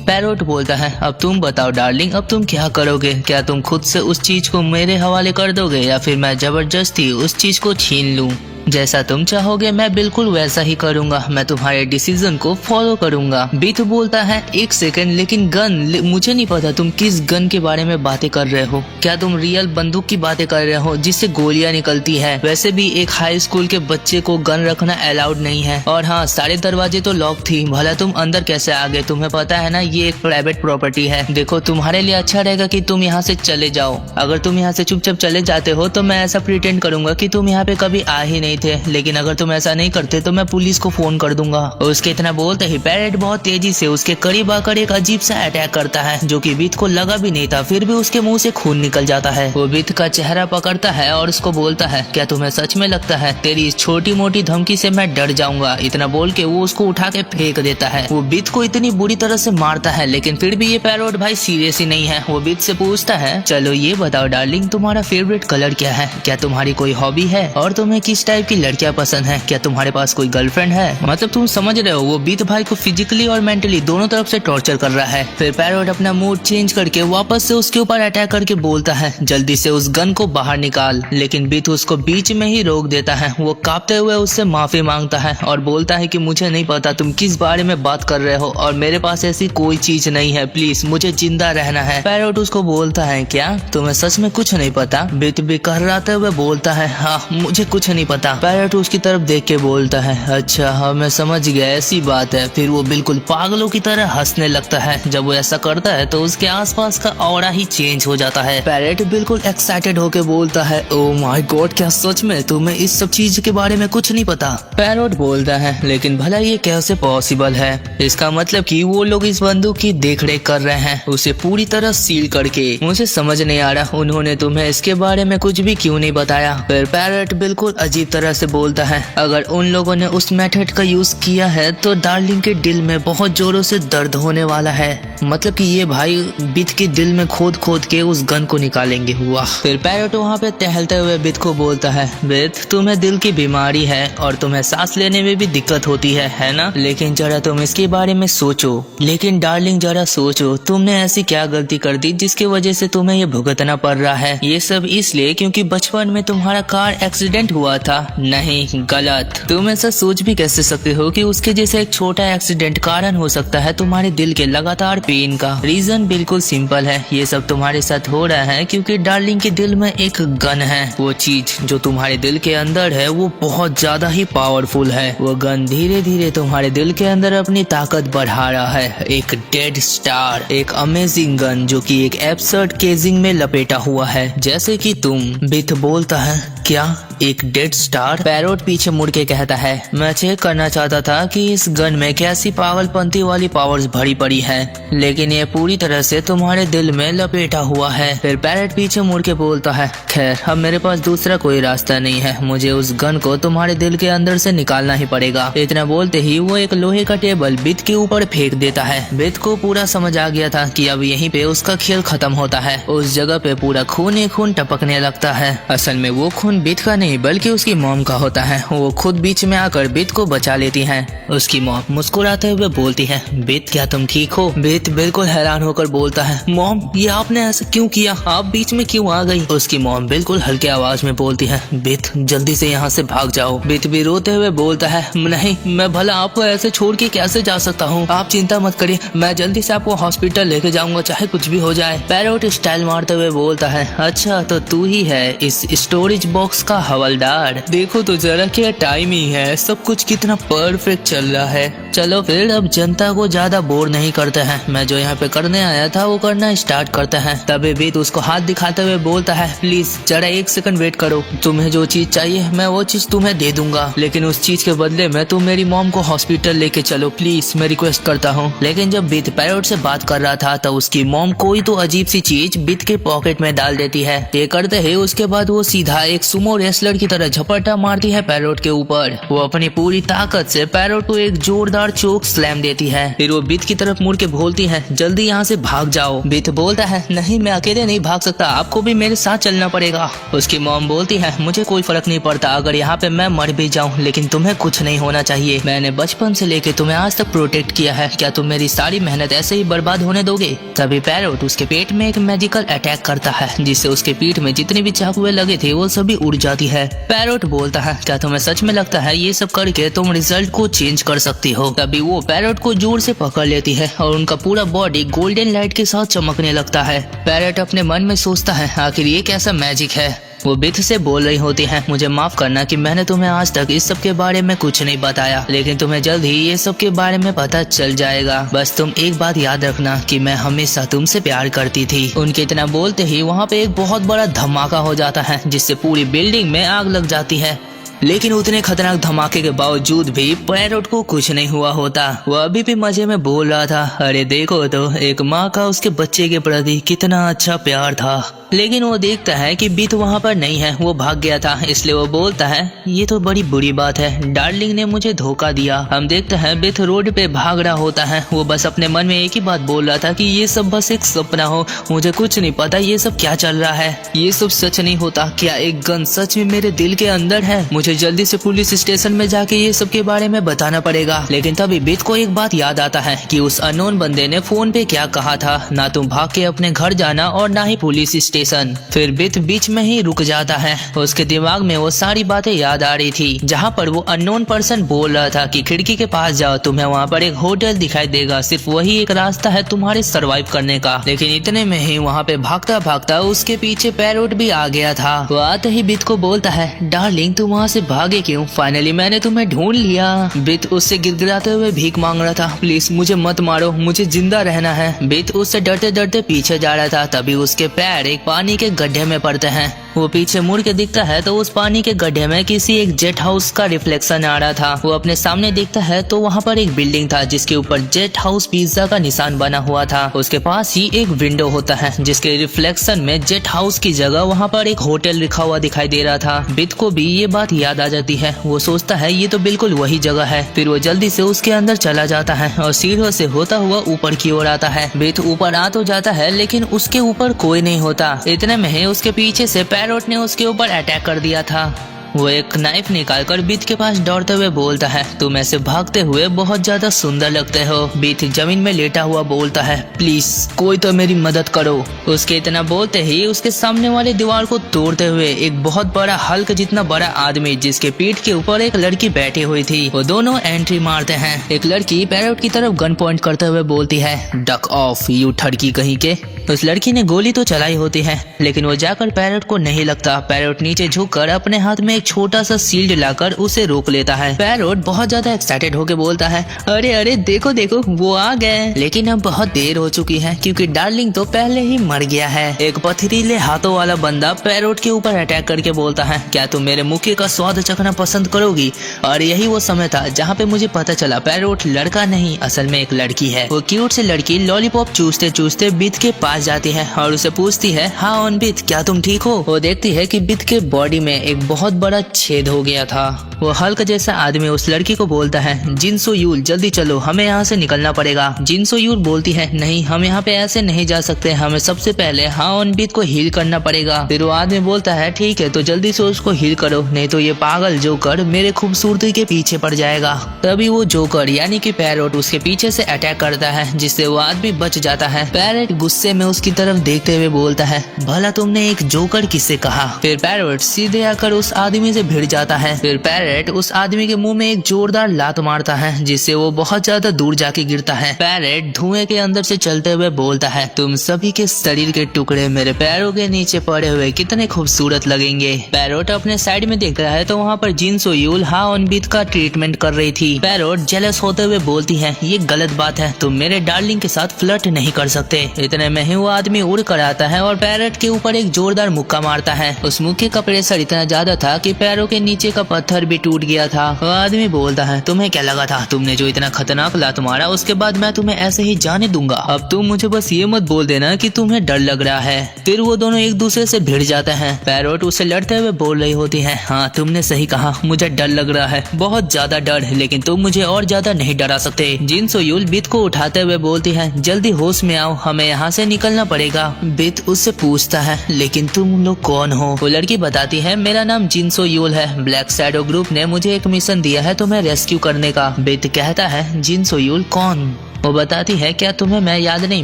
पैरोट बोलता है, अब तुम बताओ डार्लिंग, अब तुम क्या करोगे? क्या तुम खुद से उस चीज को मेरे हवाले कर दोगे या फिर मैं जबरदस्ती उस चीज को छीन लूं? जैसा तुम चाहोगे मैं बिल्कुल वैसा ही करूंगा। मैं तुम्हारे डिसीजन को फॉलो करूंगा। बिथ बोलता है, एक सेकंड, लेकिन गन? मुझे नहीं पता तुम किस गन के बारे में बातें कर रहे हो। क्या तुम रियल बंदूक की बातें कर रहे हो जिससे गोलियां निकलती है? वैसे भी एक हाई स्कूल के बच्चे को गन रखना अलाउड नहीं है। और हाँ, सारे दरवाजे तो लॉक थी। भला तुम अंदर कैसे आ गए? तुम्हें पता है ना ये एक प्राइवेट प्रॉपर्टी है। देखो तुम्हारे लिए अच्छा रहेगा कि तुम यहाँ से चले जाओ। अगर तुम यहाँ से चुपचाप चले जाते हो तो मैं ऐसा प्रिटेंड करूंगा कि तुम यहाँ पे कभी आ ही नहीं थे। लेकिन अगर तुम ऐसा नहीं करते तो मैं पुलिस को फोन कर दूंगा। उसके इतना बोलते ही पैरेट बहुत तेजी से उसके करीब आकर एक अजीब सा अटैक करता है जो कि बिथ को लगा भी नहीं था, फिर भी उसके मुंह से खून निकल जाता है। वो बिथ का चेहरा पकड़ता है और उसको बोलता है, क्या तुम्हें सच में लगता है तेरी इस छोटी मोटी धमकी से मैं डर जाऊंगा? इतना बोल के वो उसको उठा के फेंक देता है। वो बिथ को इतनी बुरी तरह से मारता है, लेकिन फिर भी ये पैरोट भाई सीरियस ही नहीं है। वो बिथ से पूछता है, चलो ये बताओ डार्लिंग, तुम्हारा फेवरेट कलर क्या है? क्या तुम्हारी कोई हॉबी है? और तुम्हें किस टाइप की लड़कियां पसंद है? क्या तुम्हारे पास कोई गर्लफ्रेंड है? मतलब तुम समझ रहे हो, वो बिथ भाई को फिजिकली और मेंटली दोनों तरफ से टॉर्चर कर रहा है। फिर पैरोट अपना मूड चेंज करके वापस से उसके ऊपर अटैक करके बोलता है, जल्दी से उस गन को बाहर निकाल। लेकिन बिथ उसको बीच में ही रोक देता है। वो कांपते हुए उससे माफी मांगता है और बोलता है कि मुझे नहीं पता तुम किस बारे में बात कर रहे हो और मेरे पास ऐसी कोई चीज नहीं है, प्लीज मुझे जिंदा रहना है। पैरोट उसको बोलता है, क्या तुम्हें सच में कुछ नहीं पता? बिथ भी कहराते हुए बोलता है, हाँ मुझे कुछ नहीं पता। पैरोट उसकी तरफ देख के बोलता है, अच्छा हाँ मैं समझ गया, ऐसी बात है। फिर वो बिल्कुल पागलों की तरह हंसने लगता है। जब वो ऐसा करता है तो उसके आसपास का ऑरा ही चेंज हो जाता है। पैरेट बिल्कुल एक्साइटेड होके बोलता है, ओ माय गॉड, क्या सच में तुम्हें इस सब चीज के बारे में कुछ नहीं पता? पैरोट बोलता है, लेकिन भला ये कैसे पॉसिबल है? इसका मतलब कि वो लोग इस बंदूक की देखरेख कर रहे हैं, उसे पूरी तरह सील करके। मुझे समझ नहीं आ रहा उन्होंने तुम्हें इसके बारे में कुछ भी क्यों नहीं बताया। फिर पैरेट बिल्कुल अजीब तरह से बोलता है, अगर उन लोगों ने उस मेथड का यूज किया है तो डार्लिंग के दिल में बहुत जोरों से दर्द होने वाला है। मतलब कि ये भाई बिथ के दिल में खोद खोद के उस गन को निकालेंगे। वाह। फिर पैरोट वहाँ पे टहलते हुए बिथ को बोलता है, बिथ तुम्हें दिल की बीमारी है और तुम्हें सांस लेने में भी दिक्कत होती है ना? लेकिन जरा तुम इसके बारे में सोचो। लेकिन डार्लिंग जरा सोचो, तुमने ऐसी क्या गलती कर दी जिसकी वजह से तुम्हें ये भुगतना पड़ रहा है? ये सब इसलिए क्योंकि बचपन में तुम्हारा कार एक्सीडेंट हुआ था? नहीं, गलत। तुम ऐसा सोच भी कैसे सकते हो कि उसके जैसे एक छोटा एक्सीडेंट कारण हो सकता है तुम्हारे दिल के लगातार पेन का? रीजन बिल्कुल सिंपल है, ये सब तुम्हारे साथ हो रहा है क्योंकि डार्लिंग के दिल में एक गन है। वो चीज जो तुम्हारे दिल के अंदर है वो बहुत ज्यादा ही पावरफुल है। वो गन धीरे धीरे तुम्हारे दिल के अंदर अपनी ताकत बढ़ा रहा है। एक डेड स्टार, एक अमेजिंग गन जो कि एक एब्सर्ड केजिंग में लपेटा हुआ है, जैसे कि तुम। बिथ बोलता है, क्या एक डेड स्टार। पैरोट पीछे मुड़ के कहता है, मैं चेक करना चाहता था कि इस गन में कैसी पागलपंती वाली पावर्स भरी पड़ी है, लेकिन ये पूरी तरह से तुम्हारे दिल में लपेटा हुआ है। फिर पैरेट पीछे मुड़ के बोलता है, खैर अब मेरे पास दूसरा कोई रास्ता नहीं है, मुझे उस गन को तुम्हारे दिल के अंदर से निकालना ही पड़ेगा। इतना बोलते ही वो एक लोहे का टेबल बिथ के ऊपर फेंक देता है। बिथ को पूरा समझ आ गया था कि अब यहीं पे उसका खेल खत्म होता है। उस जगह पे पूरा खून ही खून टपकने लगता है। असल में वो खून बिथ का नहीं बल्कि उसकी मॉम का होता है। वो खुद बीच में आकर बिथ को बचा लेती है। उसकी मॉम मुस्कुराते हुए बोलती है, बिथ क्या तुम ठीक हो? बिथ बिल्कुल हैरान होकर बोलता है, मॉम ये आपने ऐसा क्यों किया? आप बीच में क्यों आ गई? उसकी मॉम बिल्कुल हल्के आवाज में बोलती है, बिथ जल्दी से यहाँ से भाग जाओ। बिथ भी रोते हुए बोलता है, नहीं मैं भला आपको ऐसे छोड़ के कैसे जा सकता हूँ? आप चिंता मत करिए, मैं जल्दी से आपको हॉस्पिटल लेके जाऊंगा चाहे कुछ भी हो जाए। पैरोट स्टाइल मारते हुए बोलता है, अच्छा तो तू ही है इस स्टोरेज बॉक्स का हवलदार। देखो तो जरा क्या टाइमिंग है, सब कुछ कितना परफेक्ट चल रहा है। चलो फिर अब जनता को ज्यादा बोर नहीं करते हैं, मैं जो यहाँ पे करने आया था वो करना स्टार्ट करते हैं। तभी बीत उसको हाथ दिखाते हुए बोलता है, प्लीज जरा 1 सेकंड वेट करो, तुम्हें जो चीज चाहिए मैं वो चीज तुम्हें दे दूंगा, लेकिन उस चीज के बदले में तुम मेरी मॉम को हॉस्पिटल लेके चलो प्लीज, मैं रिक्वेस्ट करता हूँ। लेकिन जब बीत पैरोट से बात कर रहा था तो उसकी मॉम कोई तो अजीब सी चीज बीत के पॉकेट में डाल देती है। ये करते ही उसके बाद वो सीधा एक सुमो रेसलर की तरह झपट्टा मारती है पैरोट के ऊपर। वो अपनी पूरी ताकत से पैरोट को एक जोरदार चोक स्लैम देती है। फिर वो बीत की तरफ मुड़ के बोलती है, जल्दी यहाँ से भाग जाओ। बीत बोलता है, नहीं मैं अकेले नहीं भाग सकता, आपको भी मेरे साथ चलना पड़ेगा। उसकी मॉम बोलती है, मुझे कोई फर्क नहीं पड़ता अगर यहाँ पे मैं मर भी जाऊँ, लेकिन तुम्हें कुछ नहीं होना चाहिए। मैंने बचपन से लेके तुम्हें आज तक प्रोटेक्ट किया है, क्या तुम मेरी सारी मेहनत ऐसे ही बर्बाद होने दोगे? तभी पैरोट उसके पेट में एक मैजिकल अटैक करता है, जिससे उसके पीठ में जितनी भी चाकुएं लगे थे वो सभी उड़ जाती है। पैरोट बोलता है, क्या तुम्हें सच में लगता है ये सब करके तुम रिजल्ट को चेंज कर सकती हो? तभी वो पैरोट को जोर से पकड़ लेती है और उनका पूरा बॉडी गोल्डन लाइट के साथ चमकने लगता है। पैरोट अपने मन में सोचता है, आखिर ये कैसा मैजिक है? वो बिथ से बोल रही होती है, मुझे माफ करना कि मैंने तुम्हें आज तक इस सब के बारे में कुछ नहीं बताया, लेकिन तुम्हें जल्द ही ये सब के बारे में पता चल जाएगा। बस तुम एक बात याद रखना कि मैं हमेशा तुमसे प्यार करती थी। उनके इतना बोलते ही वहाँ पे एक बहुत बड़ा धमाका हो जाता है, जिससे पूरी बिल्डिंग में आग लग जाती है। लेकिन उतने खतरनाक धमाके के बावजूद भी पैरोट को कुछ नहीं हुआ होता। वो अभी भी मजे में बोल रहा था, अरे देखो तो एक माँ का उसके बच्चे के प्रति कितना अच्छा प्यार था। लेकिन वो देखता है कि बीत वहाँ पर नहीं है, वो भाग गया था। इसलिए वो बोलता है, ये तो बड़ी बुरी बात है, डार्लिंग ने मुझे धोखा दिया। हम देखते हैं बीत रोड पे भाग रहा होता है। वो बस अपने मन में एक ही बात बोल रहा था कि ये सब बस एक सपना हो, मुझे कुछ नहीं पता ये सब क्या चल रहा है, ये सब सच नहीं होता। क्या एक गन सच में मेरे दिल के अंदर है? मुझे जल्दी से पुलिस स्टेशन में जाके ये सब के बारे में बताना पड़ेगा। लेकिन तभी बीत को एक बात याद आता है कि उस अननोन बंदे ने फोन पे क्या कहा था, ना तुम भाग के अपने घर जाना और ना ही पुलिस स्टेशन। फिर बिथ बीच में ही रुक जाता है। उसके दिमाग में वो सारी बातें याद आ रही थी, जहाँ पर वो अननोन पर्सन बोल रहा था कि खिड़की के पास जाओ, तुम्हें वहाँ पर एक होटल दिखाई देगा, सिर्फ वही एक रास्ता है तुम्हारे सरवाइव करने का। लेकिन इतने में ही वहाँ पे भागता भागता उसके पीछे पैरोट भी आ गया था। वो आते ही बिथ को बोलता है, डार्लिंग तुम वहाँ से भागे क्यों? फाइनली मैंने तुम्हें ढूंढ लिया। बिथ उससे गिड़गिड़ाते हुए भीख मांग रहा था, प्लीज मुझे मत मारो, मुझे जिंदा रहना है। बिथ उससे डरते डरते पीछे जा रहा था। तभी उसके पैर एक पानी के गड्ढे में पड़ते हैं। वो पीछे मुड़ के दिखता है तो उस पानी के गड्ढे में किसी एक जेट हाउस का रिफ्लेक्शन आ रहा था। वो अपने सामने देखता है तो वहाँ पर एक बिल्डिंग था जिसके ऊपर जेट हाउस पिज्जा का निशान बना हुआ था। उसके पास ही एक विंडो होता है जिसके रिफ्लेक्शन में जेट हाउस की जगह वहाँ पर एक होटल लिखा हुआ दिखाई दे रहा था। बिथ को भी ये बात याद आ जाती है। वो सोचता है ये तो बिल्कुल वही जगह है। फिर वो जल्दी से उसके अंदर चला जाता है और सीढ़ियों से होता हुआ ऊपर की ओर आता है। बिथ ऊपर आ तो जाता है लेकिन उसके ऊपर कोई नहीं होता। इतने में ही उसके पीछे से पैरोट ने उसके ऊपर अटैक कर दिया था। वो एक नाइफ निकालकर बीथ के पास दौड़ते हुए बोलता है, तुम ऐसे भागते हुए बहुत ज्यादा सुंदर लगते हो। बीथ जमीन में लेटा हुआ बोलता है, प्लीज कोई तो मेरी मदद करो। उसके इतना बोलते ही उसके सामने वाले दीवार को तोड़ते हुए एक बहुत बड़ा हल्क जितना बड़ा आदमी जिसके पीठ के ऊपर एक लड़की बैठी हुई थी, वो दोनों एंट्री मारते हैं। एक लड़की पैरोट की तरफ गन पॉइंट करते हुए बोलती है, डक ऑफ यू ठड़की कहीं के। उस लड़की ने गोली तो चलाई होती है लेकिन वो जाकर पैरोट को नहीं लगता। पैरोट नीचे झुककर अपने हाथ में एक छोटा सा शील्ड लाकर उसे रोक लेता है। पैरोट बहुत ज्यादा एक्साइटेड होकर बोलता है, अरे अरे देखो देखो वो आ गए। लेकिन अब बहुत देर हो चुकी है क्योंकि डार्लिंग तो पहले ही मर गया है। एक पथरीले हाथों वाला बंदा पैरोट के ऊपर अटैक करके बोलता है, क्या तुम मेरे मुक्के का स्वाद चखना पसंद करोगी? और यही वो समय था जहाँ पे मुझे पता चला पैरोट लड़का नहीं असल में एक लड़की है। वो क्यूट से लड़की लॉलीपॉप चूसते चूसते बिथ के पास जाती है और उसे पूछती है, हाँ ऑन बिथ क्या तुम ठीक हो? वो देखती है कि बिथ के बॉडी में एक बहुत बड़ा छेद हो गया था। वो हल्क जैसा आदमी उस लड़की को बोलता है, जिनसो यूल जल्दी चलो हमें यहाँ से निकलना पड़ेगा। जिनसो यूल बोलती है, नहीं हम यहाँ पे ऐसे नहीं जा सकते, हमें सबसे पहले हाँ ऑन बिथ को हील करना पड़ेगा। फिर वो आदमी बोलता है, ठीक है तो जल्दी से उसको हील करो, नहीं तो ये पागल जोकर मेरे खूबसूरती के पीछे पड़ जाएगा। तभी वो जोकर यानी कि पैरोट उसके पीछे से अटैक करता है जिससे वो आदमी बच जाता है। पैरोट गुस्से में उसकी तरफ देखते हुए बोलता है, भला तुमने एक जोकर किसे कहा? फिर पैरोट सीधे आकर उस आदमी से भिड़ जाता है। फिर पैरोट उस आदमी के मुंह में एक जोरदार लात मारता है जिससे वो बहुत ज्यादा दूर जाके गिरता है। पैरोट धुएं के अंदर से चलते हुए बोलता है, तुम सभी के शरीर के टुकड़े मेरे पैरों के नीचे पड़े हुए कितने खूबसूरत लगेंगे। पैरोट अपने साइड में देख रहा है तो वहाँ पर जिनसो यूल हाँ ऑन बिथ का ट्रीटमेंट कर रही थी। पैरोट जेलस होते हुए बोलती है, ये गलत बात है, तुम मेरे डार्लिंग के साथ फ्लर्ट नहीं कर सकते। इतने में ही वो आदमी उड़ कर आता है और पैरोट के ऊपर एक जोरदार मुक्का मारता है। उस मुक्के का प्रेशर इतना ज्यादा था कि पैरों के नीचे का पत्थर भी टूट गया था। वो आदमी बोलता है, तुम्हें क्या लगा था, तुमने जो इतना खतरनाक लात मारा उसके बाद मैं तुम्हें ऐसे ही जाने दूंगा? अब तुम मुझे बस ये मत बोल देना कि तुम्हें डर लग रहा है। फिर वो दोनों एक दूसरे से भिड़ जाते हैं। पैरोट उसे लड़ते हुए बोल रही होती है, हाँ तुमने सही कहा, मुझे डर लग रहा है, बहुत ज्यादा डर, लेकिन तुम मुझे और ज्यादा नहीं डरा सकते। जिनसो यूल बिथ को उठाते हुए बोलती है, जल्दी होश में आओ, हमें यहाँ से निकलना पड़ेगा। बिथ उससे पूछता है, लेकिन तुम लोग कौन हो? वो लड़की बताती है, मेरा नाम जिनसो यूल है, ब्लैक शैडो ग्रुप ने मुझे एक मिशन दिया है तुम्हें रेस्क्यू करने का। बिथ कहता है, जिनसो यूल कौन? वो बताती है, क्या तुम्हें मैं याद नहीं,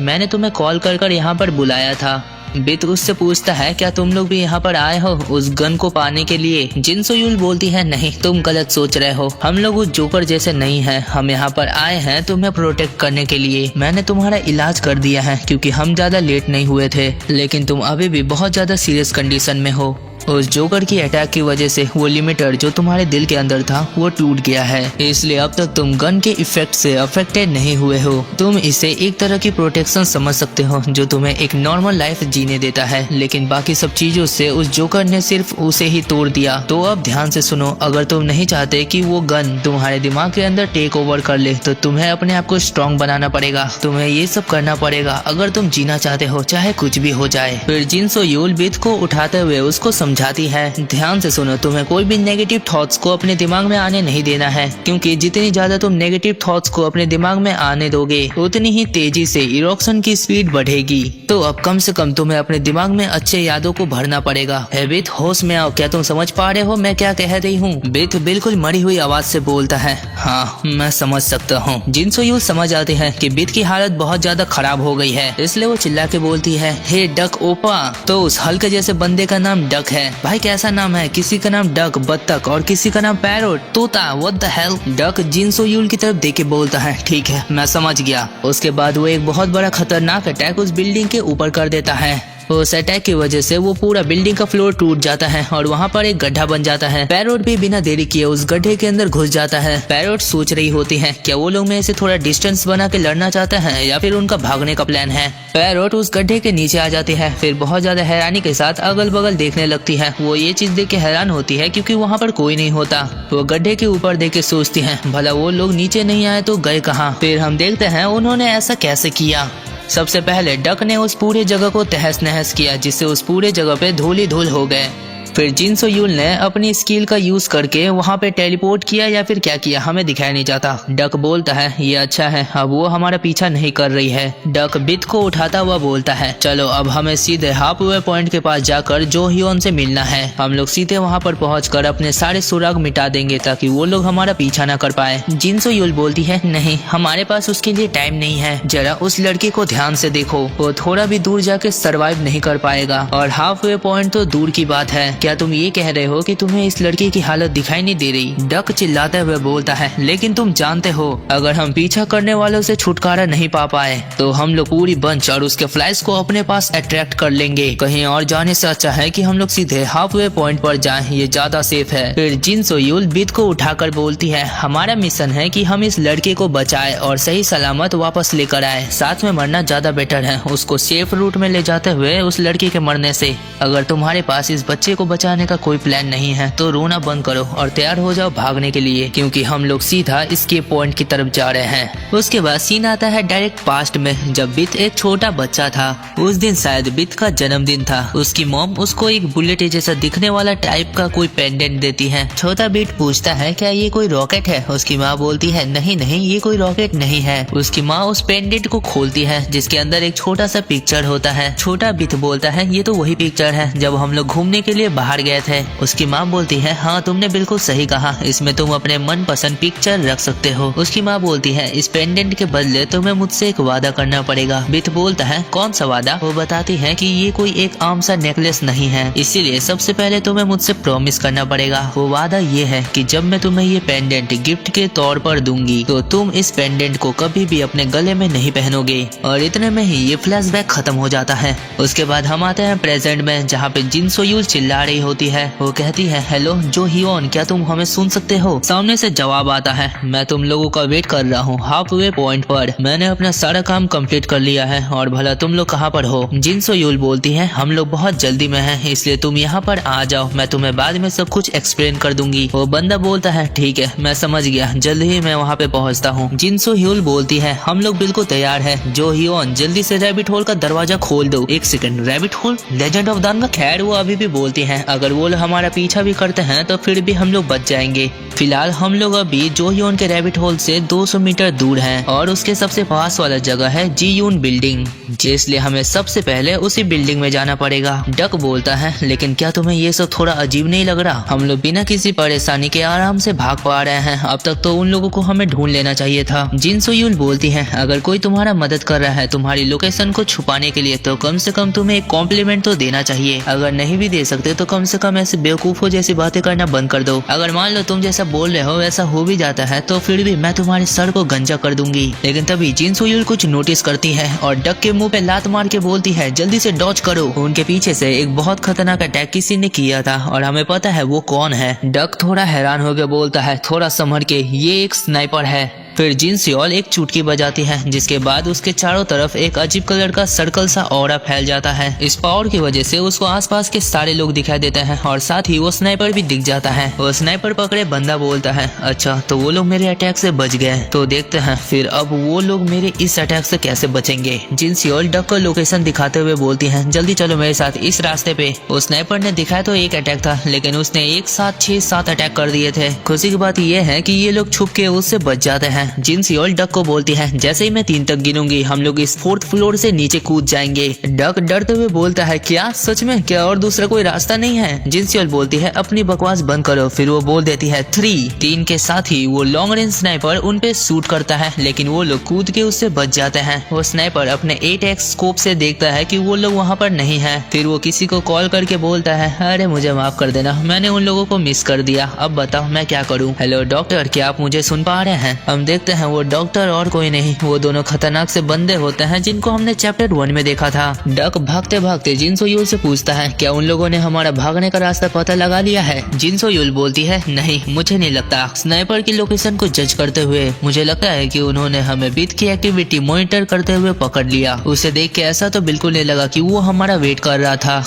मैंने तुम्हें कॉल कर यहाँ पर बुलाया था। बिथ उससे पूछता है, क्या तुम लोग भी यहाँ पर आए हो उस गन को पाने के लिए? जिनसो यूल बोलती है, नहीं तुम गलत सोच रहे हो, हम लोग उस जोकर जैसे नहीं हैं, हम यहाँ पर आए हैं तुम्हें प्रोटेक्ट करने के लिए। मैंने तुम्हारा इलाज कर दिया है क्योंकि हम ज्यादा लेट नहीं हुए थे, लेकिन तुम अभी भी बहुत ज्यादा सीरियस कंडीशन में हो। उस जोकर की अटैक की वजह से वो लिमिटर जो तुम्हारे दिल के अंदर था वो टूट गया है, इसलिए अब तक तुम गन के इफेक्ट से अफेक्टेड नहीं हुए हो। तुम इसे एक तरह की प्रोटेक्शन समझ सकते हो जो तुम्हें एक नॉर्मल लाइफ जीने देता है, लेकिन बाकी सब चीजों से उस जोकर ने सिर्फ उसे ही तोड़ दिया। तो अब ध्यान से सुनो, अगर तुम नहीं चाहते कि वो गन तुम्हारे दिमाग के अंदर टेक ओवर कर ले तो तुम्हें अपने आप को स्ट्रॉन्ग बनाना पड़ेगा, तुम्हें ये सब करना पड़ेगा अगर तुम जीना चाहते हो, चाहे कुछ भी हो जाए। फिर जिनसो यूल बिथ को उठाते हुए उसको समझाती है, ध्यान से सुनो, तुम्हें कोई भी नेगेटिव थॉट्स को अपने दिमाग में आने नहीं देना है, क्योंकि जितनी ज्यादा तुम नेगेटिव थॉट्स को अपने दिमाग में आने दोगे उतनी ही तेजी से इरोक्शन की स्पीड बढ़ेगी। तो अब कम से कम तुम्हें अपने दिमाग में अच्छे यादों को भरना पड़ेगा। बिथ होश में आओ, क्या तुम समझ पा रहे हो मैं क्या कह रही हूँ? बिथ बिल्कुल मरी हुई आवाज से बोलता है, हाँ मैं समझ सकता हूँ। जिनसो यूल समझ आते हैं कि बिथ की हालत बहुत ज्यादा खराब हो गई है, इसलिए वो चिल्ला के बोलती है, हे डक ओपा। तो उस हल्के जैसे बंदे का नाम डक है। भाई कैसा नाम है, किसी का नाम डक बत्तख और किसी का नाम पैरोट तोता, व्हाट द हेल। डक जिनसो यूल की तरफ देख के बोलता है, ठीक है मैं समझ गया। उसके बाद वो एक बहुत बड़ा खतरनाक अटैक उस बिल्डिंग के ऊपर कर देता है। उस अटैक की वजह से वो पूरा बिल्डिंग का फ्लोर टूट जाता है और वहाँ पर एक गड्ढा बन जाता है। पैरोट भी बिना देरी किए उस गड्ढे के अंदर घुस जाता है। पैरोट सोच रही होती है, क्या वो लोग में से थोड़ा डिस्टेंस बना के लड़ना चाहते हैं या फिर उनका भागने का प्लान है। पैरोट उस गड्ढे के नीचे आ जाती है, फिर बहुत ज्यादा हैरानी के साथ अगल बगल देखने लगती है। वो ये चीज देख के हैरान होती है क्योंकि वहाँ पर कोई नहीं होता। वो गड्ढे के ऊपर देख के सोचती है, भला वो लोग नीचे नहीं आए तो गए कहाँ। फिर हम देखते हैं उन्होंने ऐसा कैसे किया। सबसे पहले डक ने उस पूरे जगह को तहस नहस किया, जिससे उस पूरे जगह पे धूल ही धूल हो गए। फिर जिनसो यूल ने अपनी स्किल का यूज करके वहाँ पे टेलीपोर्ट किया या फिर क्या किया हमें दिखाया नहीं जाता। डक बोलता है, ये अच्छा है, अब वो हमारा पीछा नहीं कर रही है। डक बिथ को उठाता हुआ बोलता है, चलो अब हमें सीधे हाफ वे पॉइंट के पास जाकर जो हियोन से मिलना है। हम लोग सीधे वहाँ पर पहुँचकर अपने सारे सुराग मिटा देंगे ताकि वो लोग हमारा पीछा न कर पाए। जिनसो यूल बोलती है, नहीं हमारे पास उसके लिए टाइम नहीं है, जरा उस लड़की को ध्यान से देखो, वो थोड़ा भी दूर जाके सर्वाइव नहीं कर पाएगा और हाफ वे पॉइंट तो दूर की बात है, क्या तुम ये कह रहे हो कि तुम्हें इस लड़की की हालत दिखाई नहीं दे रही? डक चिल्लाते हुए बोलता है, लेकिन तुम जानते हो अगर हम पीछा करने वालों से छुटकारा नहीं पा पाए तो हम लोग पूरी बंच और उसके फ्लाइज को अपने पास अट्रैक्ट कर लेंगे। कहीं और जाने से अच्छा है कि हम लोग सीधे हाफवे पॉइंट पर जाएं, ये ज्यादा सेफ है। फिर जिन सोयूल बिथ को उठाकर बोलती है, हमारा मिशन है कि हम इस लड़के को बचाए और सही सलामत वापस लेकर आए। साथ में मरना ज्यादा बेटर है उसको सेफ रूट में ले जाते हुए उस लड़की के मरने से। अगर तुम्हारे पास इस बच्चे को बचाने का कोई प्लान नहीं है तो रोना बंद करो और तैयार हो जाओ भागने के लिए, क्योंकि हम लोग सीधा एस्केप पॉइंट की तरफ जा रहे हैं। उसके बाद सीन आता है डायरेक्ट पास्ट में, जब बिथ एक छोटा बच्चा था। उस दिन शायद बिथ का जन्मदिन था। उसकी मॉम उसको एक बुलेट जैसा दिखने वाला टाइप का कोई पेंडेंट देती है। छोटा बिथ पूछता है, क्या ये कोई रॉकेट है? उसकी माँ बोलती है, नहीं नहीं ये कोई रॉकेट नहीं है। उसकी माँ उस पेंडेंट को खोलती है जिसके अंदर एक छोटा सा पिक्चर होता है। छोटा बिथ बोलता है, ये तो वही पिक्चर है जब हम लोग घूमने के लिए बाहर गए थे। उसकी माँ बोलती है, हाँ तुमने बिल्कुल सही कहा, इसमें तुम अपने मनपसंद पिक्चर रख सकते हो। उसकी माँ बोलती है, इस पेंडेंट के बदले तुम्हें मुझसे एक वादा करना पड़ेगा। बिथ बोलता है, कौन सा वादा? वो बताती है कि ये कोई एक आम सा नेकलेस नहीं है, इसीलिए सबसे पहले तुम्हें मुझसे प्रॉमिस करना पड़ेगा। वो वादा ये है कि जब मैं तुम्हें ये पेंडेंट गिफ्ट के तौर पर दूंगी तो तुम इस पेंडेंट को कभी भी अपने गले में नहीं पहनोगे। और इतने में ही ये फ्लैशबैक खत्म हो जाता है। उसके बाद हम आते हैं प्रेजेंट में, जहाँ पे जिन सोयूल चिल्ला रही होती है। वो कहती है, हेलो जो हियोन, क्या तुम हमें सुन सकते हो? सामने से जवाब आता है, मैं तुम लोगों का वेट कर रहा हूँ हाफवे पॉइंट पर। मैंने अपना सारा काम कंप्लीट कर लिया है और भला तुम लोग कहाँ पर हो? जिन सोयूल बोलती है, हम लोग बहुत जल्दी में हैं, इसलिए तुम यहाँ पर आ जाओ, मैं तुम्हें बाद में सब कुछ एक्सप्लेन कर दूंगी। वो बंदा बोलता है, ठीक है मैं समझ गया, जल्दी ही मैं वहाँ पे पहुँचता हूँ। जिन सोयूल बोलती है, हम लोग बिल्कुल तैयार है। जो हियोन जल्दी से रैबिट होल का दरवाजा खोल दो। एक second, rabbit hole? Legend of दानवा? खैर वो अभी भी बोलती है, अगर वो हमारा पीछा भी करते हैं तो फिर भी हम लोग बच जाएंगे। फिलहाल हम लोग अभी जो ह्योन के रैबिट होल से 200 मीटर दूर हैं और उसके सबसे पास वाला जगह है जी यून बिल्डिंग, इसलिए हमें सबसे पहले उसी बिल्डिंग में जाना पड़ेगा। डक बोलता है, लेकिन क्या तुम्हें ये सब थोड़ा अजीब नहीं लग रहा? हम लोग बिना किसी परेशानी के आराम से भाग पा रहे हैं। अब तक तो उन लोगों को हमें ढूंढ लेना चाहिए था। जिन सोयूल बोलती है, अगर कोई तुम्हारा मदद कर रहा है तुम्हारी लोकेशन को छुपाने के लिए तो कम से कम तुम्हें एक कॉम्प्लीमेंट तो देना चाहिए। अगर नहीं भी दे सकते तो कम से कम ऐसे बेवकूफों जैसी बातें करना बंद कर दो। अगर मान लो तुम जैसा बोल रहे हो वैसा हो भी जाता है तो फिर भी मैं तुम्हारे सर को गंजा कर दूंगी। लेकिन तभी जिन सोयूल कुछ नोटिस करती है और डक के मुंह पे लात मार के बोलती है, जल्दी से डॉज करो। उनके पीछे से एक बहुत खतरनाक अटैक किसी ने किया था और हमें पता है वो कौन है। डक थोड़ा हैरान होकर बोलता है, थोड़ा संभल के, ये एक स्नाइपर है। फिर जिन सोयूल एक चुटकी बजाती है जिसके बाद उसके चारों तरफ एक अजीब कलर का सर्कल सा ऑरा फैल जाता है। इस पावर की वजह से उसको आसपास के सारे लोग दिखाई देते हैं और साथ ही वो स्नाइपर भी दिख जाता है। वो स्नाइपर पकड़े बंदा बोलता है, अच्छा तो वो लोग मेरे अटैक से बच गए, तो देखते हैं फिर अब वो लोग मेरे इस अटैक से कैसे बचेंगे। जिन सोयूल डक को लोकेशन दिखाते हुए बोलती है, जल्दी चलो मेरे साथ इस रास्ते पे। वो स्नाइपर ने दिखाया तो एक अटैक था लेकिन उसने एक साथ 6-7 अटैक कर दिए थे। खुशी की बात ये है कि ये लोग छुप के उससे बच जाते हैं। जिन सोयूल डक को बोलती है, जैसे ही मैं 3 तक गिनूंगी हम लोग इस 4th फ्लोर से नीचे कूद जाएंगे। डक डरते हुए बोलता है, क्या सच में? क्या और दूसरा कोई रास्ता नहीं है? जिन सोयूल बोलती है, अपनी बकवास बंद करो। फिर वो बोल देती है 3 के साथ ही वो लॉन्ग रेंज स्नाइपर उन पे शूट करता है लेकिन वो लोग कूद के उससे बच जाते हैं। वो स्नाइपर अपने 8x स्कोप से देखता है कि वो लोग वहाँ पर नहीं है। फिर वो किसी को कॉल करके बोलता है, अरे मुझे माफ कर देना, मैंने उन लोगों को मिस कर दिया, अब बताओ मैं क्या करूँ? हेलो डॉक्टर, क्या आप मुझे सुन पा रहे हैं? हम देखते हैं वो डॉक्टर और कोई नहीं, वो दोनों खतरनाक से बंदे होते हैं जिनको हमने चैप्टर 1 में देखा था। डक भागते भागते जिन सोयूल से पूछता है, क्या उन लोगों ने हमारा भागने का रास्ता पता लगा लिया है? जिन सोयूल बोलती है, नहीं मुझे नहीं लगता। स्नाइपर की लोकेशन को जज करते हुए मुझे लगता है कि उन्होंने हमें बिथ की एक्टिविटी मॉनिटर करते हुए पकड़ लिया। उसे देख के ऐसा तो बिल्कुल नहीं लगा कि वो हमारा वेट कर रहा था।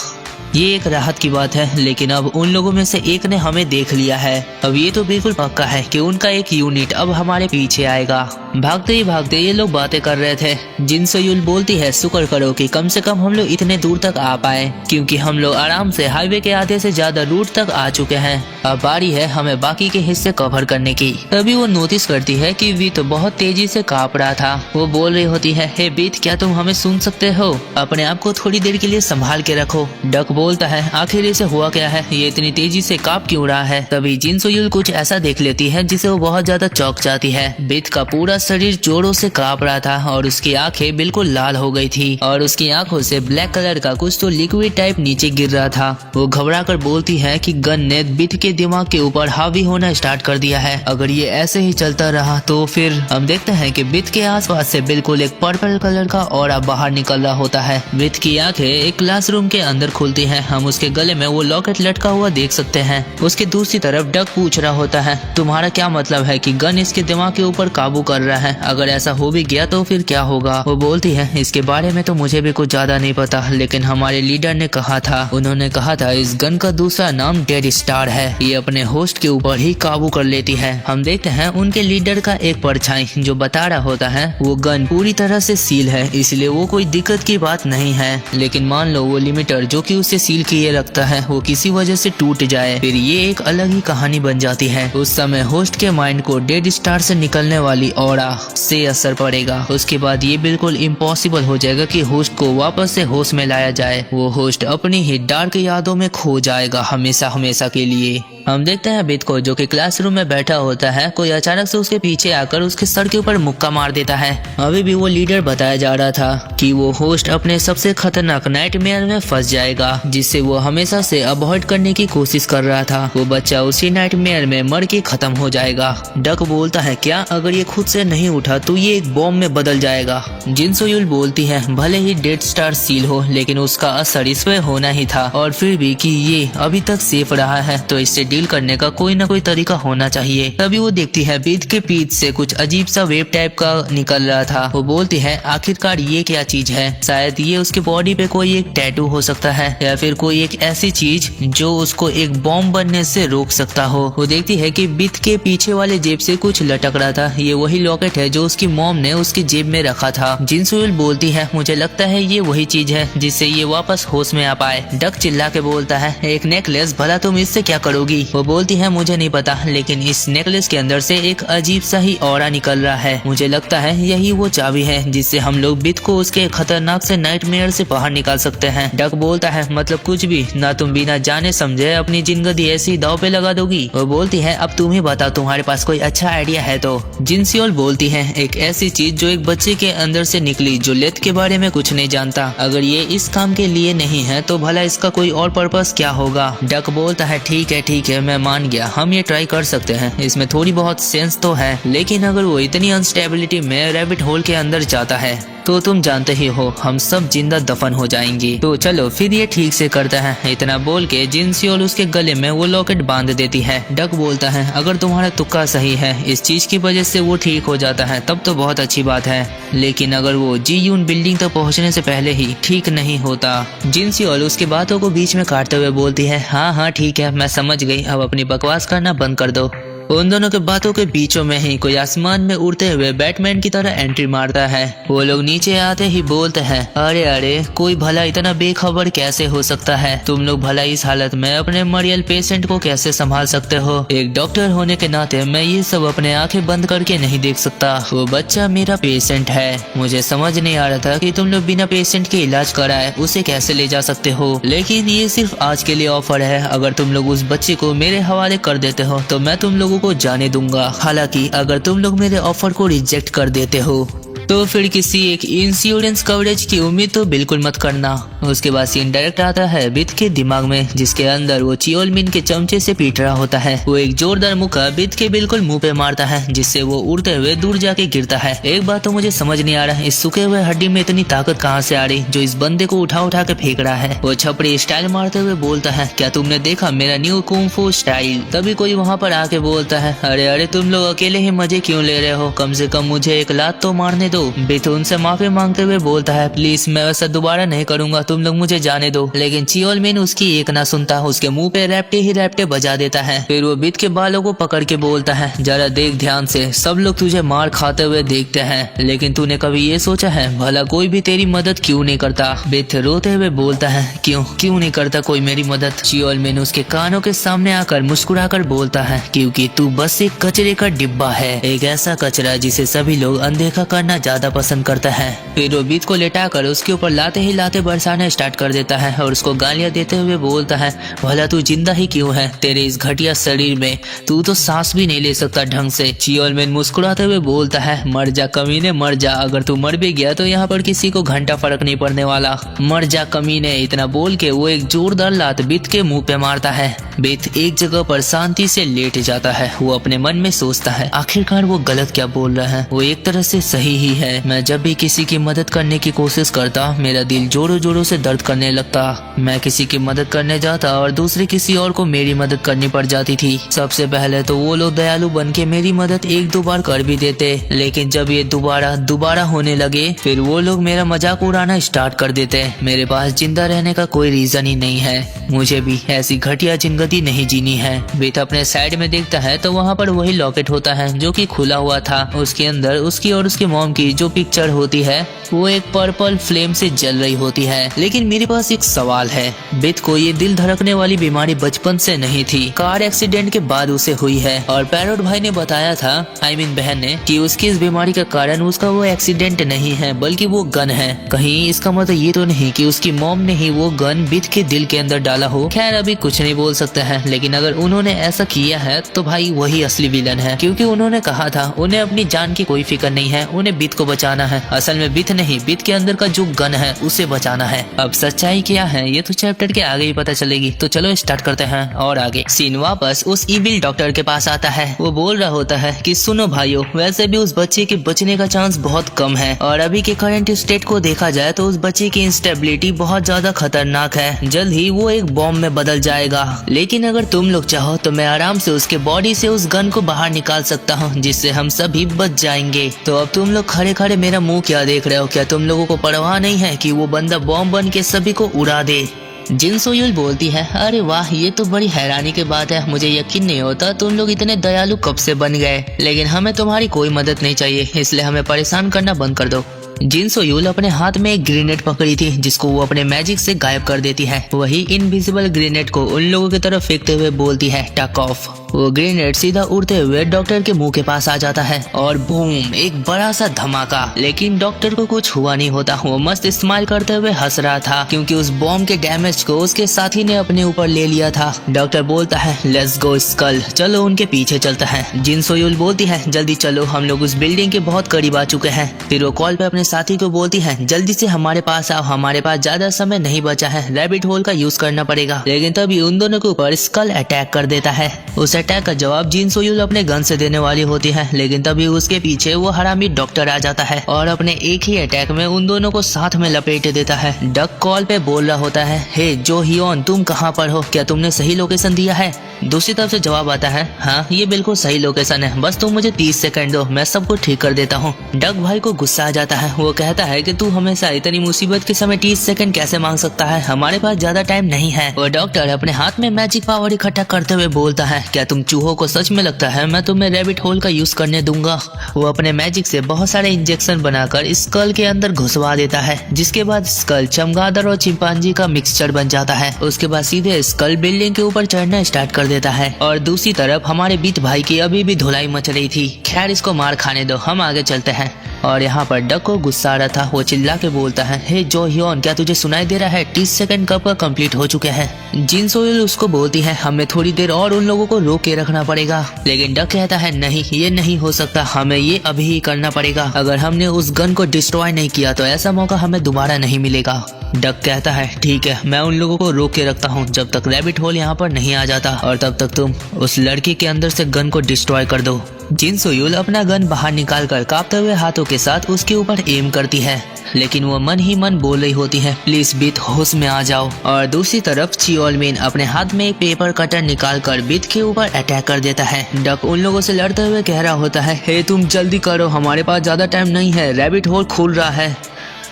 ये एक राहत की बात है, लेकिन अब उन लोगों में से एक ने हमें देख लिया है। अब ये तो बिल्कुल पक्का है कि उनका एक यूनिट अब हमारे पीछे आएगा। भागते ही भागते ये लोग बातें कर रहे थे। जिन सोयूल बोलती है, शुक्र करो कि कम से कम हम लोग इतने दूर तक आ पाए, क्योंकि हम लोग आराम से हाईवे के आधे से ज्यादा रूट तक आ चुके हैं। अब बारी है हमें बाकी के हिस्से कवर करने की। तभी वो नोटिस करती है कि बिथ बहुत तेजी से कांप रहा था। वो बोल रही होती है, हे बिथ, क्या तुम हमें सुन सकते हो? अपने आप को थोड़ी देर के लिए संभाल के रखो। डक बोलता है आखिर इसे हुआ क्या है, ये इतनी तेजी से कांप क्यों रहा है। तभी जिन सोयुल कुछ ऐसा देख लेती है जिसे वो बहुत ज्यादा चौंक जाती है। बिथ का पूरा शरीर जोरों से कांप रहा था और उसकी आंखें बिल्कुल लाल हो गई थी और उसकी आंखों से ब्लैक कलर का कुछ तो लिक्विड टाइप नीचे गिर रहा था। वो घबरा कर बोलती है कि गन ने बिथ के दिमाग के ऊपर हावी होना स्टार्ट कर दिया है। अगर ये ऐसे ही चलता रहा तो फिर हम देखते हैं कि बिथ के आसपास से बिल्कुल एक पर्पल कलर का ऑरा बाहर निकल रहा होता है। बिथ की आंखें एक क्लासरूम के अंदर खुलती हैं। हम उसके गले में वो लॉकेट लटका हुआ देख सकते हैं। उसके दूसरी तरफ डक पूछ रहा होता है तुम्हारा क्या मतलब है कि गन इसके दिमाग के ऊपर काबू कर रहा है, अगर ऐसा हो भी गया तो फिर क्या होगा। वो बोलती है इसके बारे में तो मुझे भी कुछ ज्यादा नहीं पता, लेकिन हमारे लीडर ने कहा था, उन्होंने कहा था इस गन का दूसरा नाम डेड स्टार है, ये अपने होस्ट के ऊपर ही काबू कर लेती है। हम देखते हैं उनके लीडर का एक परछाई जो बता रहा होता है वो गन पूरी तरह से सील है, इसलिए वो कोई दिक्कत की बात नहीं है। लेकिन मान लो वो लिमिटर जो कि उसे सील किए रखता है वो किसी वजह से टूट जाए, फिर ये एक अलग ही कहानी बन जाती है। उस समय होस्ट के माइंड को डेड स्टार से निकलने वाली ऑरा से असर पड़ेगा। उसके बाद ये बिल्कुल इम्पॉसिबल हो जाएगा कि होस्ट को वापस से होश में लाया जाए। वो होस्ट अपनी ही डार्क यादों में खो जाएगा हमेशा हमेशा के लिए। हम देखते हैं बिथ को जो कि क्लासरूम में बैठा होता है, कोई अचानक से उसके पीछे आकर उसके सर के ऊपर मुक्का मार देता है। अभी भी वो लीडर बताया जा रहा था कि वो होस्ट अपने सबसे खतरनाक नाइटमेयर में फंस जाएगा, जिससे वो हमेशा से अवॉइड करने की कोशिश कर रहा था। वो बच्चा उसी नाइटमेयर में मर के खत्म हो जाएगा। डक बोलता है क्या अगर ये खुद से नहीं उठा तो ये एक बॉम्ब में बदल जाएगा। जिन सोयुल बोलती है भले ही डेड स्टार सील हो लेकिन उसका असर इस पे होना ही था, और फिर भी कि ये अभी तक सेफ रहा है तो इससे डील करने का कोई ना कोई तरीका होना चाहिए। तभी वो देखती है बिथ के पीठ से कुछ अजीब सा वेब टाइप का निकल रहा था। वो बोलती है आखिरकार ये क्या चीज है, शायद ये उसके बॉडी पे कोई एक टैटू हो सकता है या फिर कोई एक ऐसी चीज जो उसको एक बॉम्ब बनने से रोक सकता हो। वो देखती है कि बिथ के पीछे वाले जेब से कुछ लटक रहा था, ये वही लॉकेट है जो उसकी मॉम ने उसकी जेब में रखा था। जिन सोयुल बोलती है मुझे लगता है ये वही चीज है जिससे ये वापस होश में आ पाए। डक चिल्ला के बोलता है एक नेकलेस, भला तुम इससे क्या करोगी। वो बोलती है मुझे नहीं पता, लेकिन इस नेकलेस के अंदर से एक अजीब सा ही ऑरा निकल रहा है, मुझे लगता है यही वो चाबी है जिससे हम लोग बिथ को उसके खतरनाक से नाइटमेयर से बाहर निकाल सकते हैं। डक बोलता है मतलब कुछ भी ना, तुम बिना जाने समझे अपनी जिंदगी ऐसी दाव पे लगा दोगी। वो बोलती है अब तुम ही बताओ तुम्हारे पास कोई अच्छा आइडिया है तो। जिनसियोल बोलती है एक ऐसी चीज जो एक बच्चे के अंदर से निकली जो लेथ के बारे में कुछ नहीं जानता, अगर ये इस काम के लिए नहीं है तो भला इसका कोई और पर्पस क्या होगा। डक बोलता है ठीक है मैं मान गया, हम ये ट्राई कर सकते हैं, इसमें थोड़ी बहुत सेंस तो है, लेकिन अगर वो इतनी अनस्टेबिलिटी में रैबिट होल के अंदर जाता है तो तुम जानते ही हो हम सब जिंदा दफन हो जाएंगे, तो चलो फिर ये ठीक से करता है। इतना बोल के जिनसियोल उसके गले में वो लॉकेट बांध देती है। डक बोलता है अगर तुम्हारा तुक्का सही है, इस चीज की वजह से वो ठीक हो जाता है तब तो बहुत अच्छी बात है, लेकिन अगर वो जी यून बिल्डिंग तक पहुंचने से पहले ही ठीक नहीं होता। जिनसियोल उसकी बातों को बीच में काटते हुए बोलती है हाँ ठीक है मैं समझ गई, अब अपनी बकवास करना बंद कर दो। उन दोनों के बातों के बीचों में ही कोई आसमान में उड़ते हुए बैटमैन की तरह एंट्री मारता है। वो लोग नीचे आते ही बोलते हैं अरे कोई भला इतना बेखबर कैसे हो सकता है, तुम लोग भला इस हालत में अपने मरियल पेशेंट को कैसे संभाल सकते हो। एक डॉक्टर होने के नाते मैं ये सब अपने आंखें बंद करके नहीं देख सकता, वो बच्चा मेरा पेशेंट है। मुझे समझ नहीं आ रहा था कि तुम लोग बिना पेशेंट के इलाज कराए उसे कैसे ले जा सकते हो, लेकिन ये सिर्फ आज के लिए ऑफर है। अगर तुम लोग उस बच्चे को मेरे हवाले कर देते हो तो मैं तुम लोगों को जाने दूंगा, हालांकि अगर तुम लोग मेरे ऑफर को रिजेक्ट कर देते हो तो फिर किसी एक इंश्योरेंस कवरेज की उम्मीद तो बिल्कुल मत करना। उसके बाद सीन डायरेक्ट आता है बिथ के दिमाग में, जिसके अंदर वो चियोलमिन के चमचे से पीट रहा होता है। वो एक जोरदार मुक्का बिथ के बिल्कुल मुंह पे मारता है, जिससे वो उड़ते हुए दूर जाके गिरता है। एक बात तो मुझे समझ नहीं आ रहा, इस सूखे हुए हड्डी में इतनी ताकत कहाँ से आ रही जो इस बंदे को उठा के फेंक रहा है। वो छपड़ी स्टाइल मारते हुए बोलता है क्या तुमने देखा मेरा न्यू कुंग फू स्टाइल। तभी कोई वहाँ पर आके बोलता है अरे तुम लोग अकेले ही मजे क्यों ले रहे हो, कम से कम मुझे एक लात तो मारने दो। बिथ उनसे माफी मांगते हुए बोलता है प्लीज मैं वैसा दोबारा नहीं करूंगा, तुम लोग मुझे जाने दो। लेकिन चियोलमिन उसकी एक ना सुनता, उसके मुंह पे रैप्टे ही रैप्टे बजा देता है। फिर वो बिथ के बालों को पकड़ के बोलता है जरा देख ध्यान से, सब लोग तुझे मार खाते हुए देखते हैं, लेकिन तूने कभी ये सोचा है भला कोई भी तेरी मदद क्यों नहीं करता। बिथ रोते हुए बोलता है क्यों नहीं करता कोई मेरी मदद। चियोलमिन उसके कानों के सामने आकर मुस्कुराकर बोलता है क्योंकि तू बस एक कचरे का डिब्बा है, एक ऐसा कचरा जिसे सभी लोग अनदेखा करना ज्यादा पसंद करता है। फिर वो बीत को लेटाकर उसके ऊपर लाते ही लाते बरसाना स्टार्ट कर देता है और उसको गालियां देते हुए बोलता है, भला तू जिंदा ही क्यों है, तेरे इस घटिया शरीर में तू तो सांस भी नहीं ले सकता ढंग से। चियोलमैन मुस्कुराते हुए बोलता है, मर जा कमीने मर जा, अगर तू मर भी गया तो यहाँ पर किसी को घंटा फर्क नहीं पड़ने वाला, मर जा कमीने। इतना बोल के वो एक जोरदार लात बीत के मुंह पे मारता है। बीत एक जगह पर शांति से लेट जाता है। वो अपने मन में सोचता है, आखिरकार वो गलत क्या बोल रहा है, वो एक तरह से सही ही है। मैं जब भी किसी की मदद करने की कोशिश करता मेरा दिल जोरों जोरों से दर्द करने लगता। मैं किसी की मदद करने जाता और दूसरे किसी और को मेरी मदद करनी पड़ जाती थी। सबसे पहले तो वो लोग दयालु बन के मेरी मदद एक दो बार कर भी देते, लेकिन जब ये दोबारा होने लगे फिर वो लोग मेरा मजाक उड़ाना स्टार्ट कर देते। मेरे पास जिंदा रहने का कोई रीजन ही नहीं है, मुझे भी ऐसी घटिया जिंदगी नहीं जीनी है। बीत अपने साइड में देखता है तो वहाँ पर वही लॉकेट होता है जो कि खुला हुआ था। उसके अंदर उसकी और उसके मॉम की जो पिक्चर होती है वो एक पर्पल फ्लेम से जल रही होती है। लेकिन मेरे पास एक सवाल है, बीत को ये दिल धड़कने वाली बीमारी बचपन से नहीं थी, कार एक्सीडेंट के बाद उसे हुई है। और पैरोट भाई ने बताया था, बहन ने, कि उसकी इस बीमारी का कारण उसका वो एक्सीडेंट नहीं है बल्कि वो गन है। कहीं इसका मतलब ये तो नहीं कि उसकी मॉम ने ही वो गन बीत के दिल के अंदर डाला हो। खैर अभी कुछ नहीं बोल सकते हैं, लेकिन अगर उन्होंने ऐसा किया है तो भाई वही असली विलन है, क्योंकि उन्होंने कहा था उन्हें अपनी जान की कोई फिक्र नहीं है, उन्हें बीत को बचाना है। असल में बीत नहीं, बीत के अंदर का जो गन है उसे बचाना है। अब सच्चाई क्या है ये तो चैप्टर के आगे ही पता चलेगी, तो चलो स्टार्ट करते हैं। और आगे सीन वापस उस इविल डॉक्टर के पास आता है। वो बोल रहा होता है कि सुनो भाइयों, वैसे भी उस बच्चे के बचने का चांस बहुत कम है और अभी के करंट स्टेट को देखा जाए तो उस बच्चे की इंस्टेबिलिटी बहुत ज्यादा खतरनाक है, जल्द ही वो एक बॉम्ब में बदल जाएगा। लेकिन अगर तुम लोग चाहो तो मैं आराम से उसके बॉडी से उस गन को बाहर निकाल सकता हूँ, जिससे हम सभी बच जाएंगे। तो अब तुम लोग खड़े खड़े मेरा मुंह क्या देख रहे हो, क्या तुम लोगों को परवाह नहीं है कि वो बंदा बॉम्ब बन के सभी को उड़ा दे। जिन सोयुल बोलती है, अरे वाह ये तो बड़ी हैरानी की बात है, मुझे यकीन नहीं होता तुम लोग इतने दयालु कब से बन गए, लेकिन हमें तुम्हारी कोई मदद नहीं चाहिए, इसलिए हमें परेशान करना बंद कर दो। जिन सोयुल अपने हाथ में एक ग्रेनेड पकड़ी थी जिसको वो अपने मैजिक से गायब कर देती है। वही इनविजिबल ग्रेनेड को उन लोगों की तरफ फेंकते हुए बोलती है, टक ऑफ। वो ग्रेनेड सीधा उड़ते हुए डॉक्टर के मुंह के पास आ जाता है और बूम, एक बड़ा सा धमाका। लेकिन डॉक्टर को कुछ हुआ नहीं होता, वो मस्त स्माइल करते हुए हंस रहा था, क्योंकि उस बॉम्ब के डैमेज को उसके साथी ने अपने ऊपर ले लिया था। डॉक्टर बोलता है, लेट्स गो स्कल, चलो उनके पीछे चलता है। जिन सोयुल बोलती है, जल्दी चलो, हम लोग उस बिल्डिंग के बहुत करीब आ चुके हैं। फिर वो कॉल पे अपने साथी को बोलती है, जल्दी से हमारे पास आओ, हमारे पास ज्यादा समय नहीं बचा है, रैबिट होल का यूज करना पड़ेगा। लेकिन तभी उन दोनों के ऊपर स्कल अटैक कर देता है। उस अटैक का जवाब जिन सोयुल अपने गन से देने वाली होती है, लेकिन तभी उसके पीछे वो हरामी डॉक्टर आ जाता है और अपने एक ही अटैक में उन दोनों को साथ में लपेट देता है। डक कॉल पे बोल रहा होता है, हे जो हियोन, तुम कहाँ पर हो, क्या तुमने सही लोकेशन दिया है? दूसरी तरफ से जवाब आता है, हाँ ये बिल्कुल सही लोकेशन है, बस तुम मुझे 30 सेकंड दो, मैं सब कुछ ठीक कर देता हूँ। डक भाई को गुस्सा आ जाता है, वो कहता है कि तू हमेशा इतनी मुसीबत के समय 30 सेकंड कैसे मांग सकता है, हमारे पास ज्यादा टाइम नहीं है। और डॉक्टर अपने हाथ में मैजिक पावर इकट्ठा करते हुए बोलता है, क्या तुम चूहों को सच में लगता है मैं तुम्हें रैबिट होल का यूज करने दूंगा? वो अपने मैजिक से बहुत सारे इंजेक्शन बनाकर स्कल के अंदर घुसवा देता है, जिसके बाद स्कल चमगादड़ और चिंपांजी का मिक्सचर बन जाता है। उसके बाद सीधे स्कल बिल्डिंग के ऊपर चढ़ना स्टार्ट कर देता है। और दूसरी तरफ हमारे बीत भाई की अभी भी धुलाई मच रही थी। खैर इसको मार खाने दो, हम आगे चलते हैं। और यहाँ पर डक को गुस्सा आ रहा था, वो चिल्ला के बोलता है, हे जो हियोन, क्या तुझे सुनाई दे रहा है? 30 सेकंड कब का कंप्लीट हो चुके हैं। जिन सोयुल उसको बोलती है, हमें थोड़ी देर और उन लोगों को रोक के रखना पड़ेगा। लेकिन डक कहता है, नहीं ये नहीं हो सकता, हमें ये अभी ही करना पड़ेगा। अगर हमने उस गन को डिस्ट्रॉय नहीं किया तो ऐसा मौका हमें दोबारा नहीं मिलेगा। डक कहता है, ठीक है मैं उन लोगों को रोक के रखता हूँ जब तक रैबिट होल यहाँ पर नहीं आ जाता, और तब तक तुम उस लड़की के अंदर से गन को डिस्ट्रॉय कर दो। जिन सोयुल अपना गन बाहर निकालकर कांपते हुए हाथों के साथ उसके ऊपर एम करती है, लेकिन वो मन ही मन बोल रही होती है, प्लीज बीत होश में आ जाओ। और दूसरी तरफ चियोलमैन अपने हाथ में एक पेपर कटर निकालकर बीत के ऊपर अटैक कर देता है। डक उन लोगों से लड़ते हुए कह रहा होता है, हे तुम जल्दी करो, हमारे पास ज्यादा टाइम नहीं है, रैबिट होल खुल रहा है,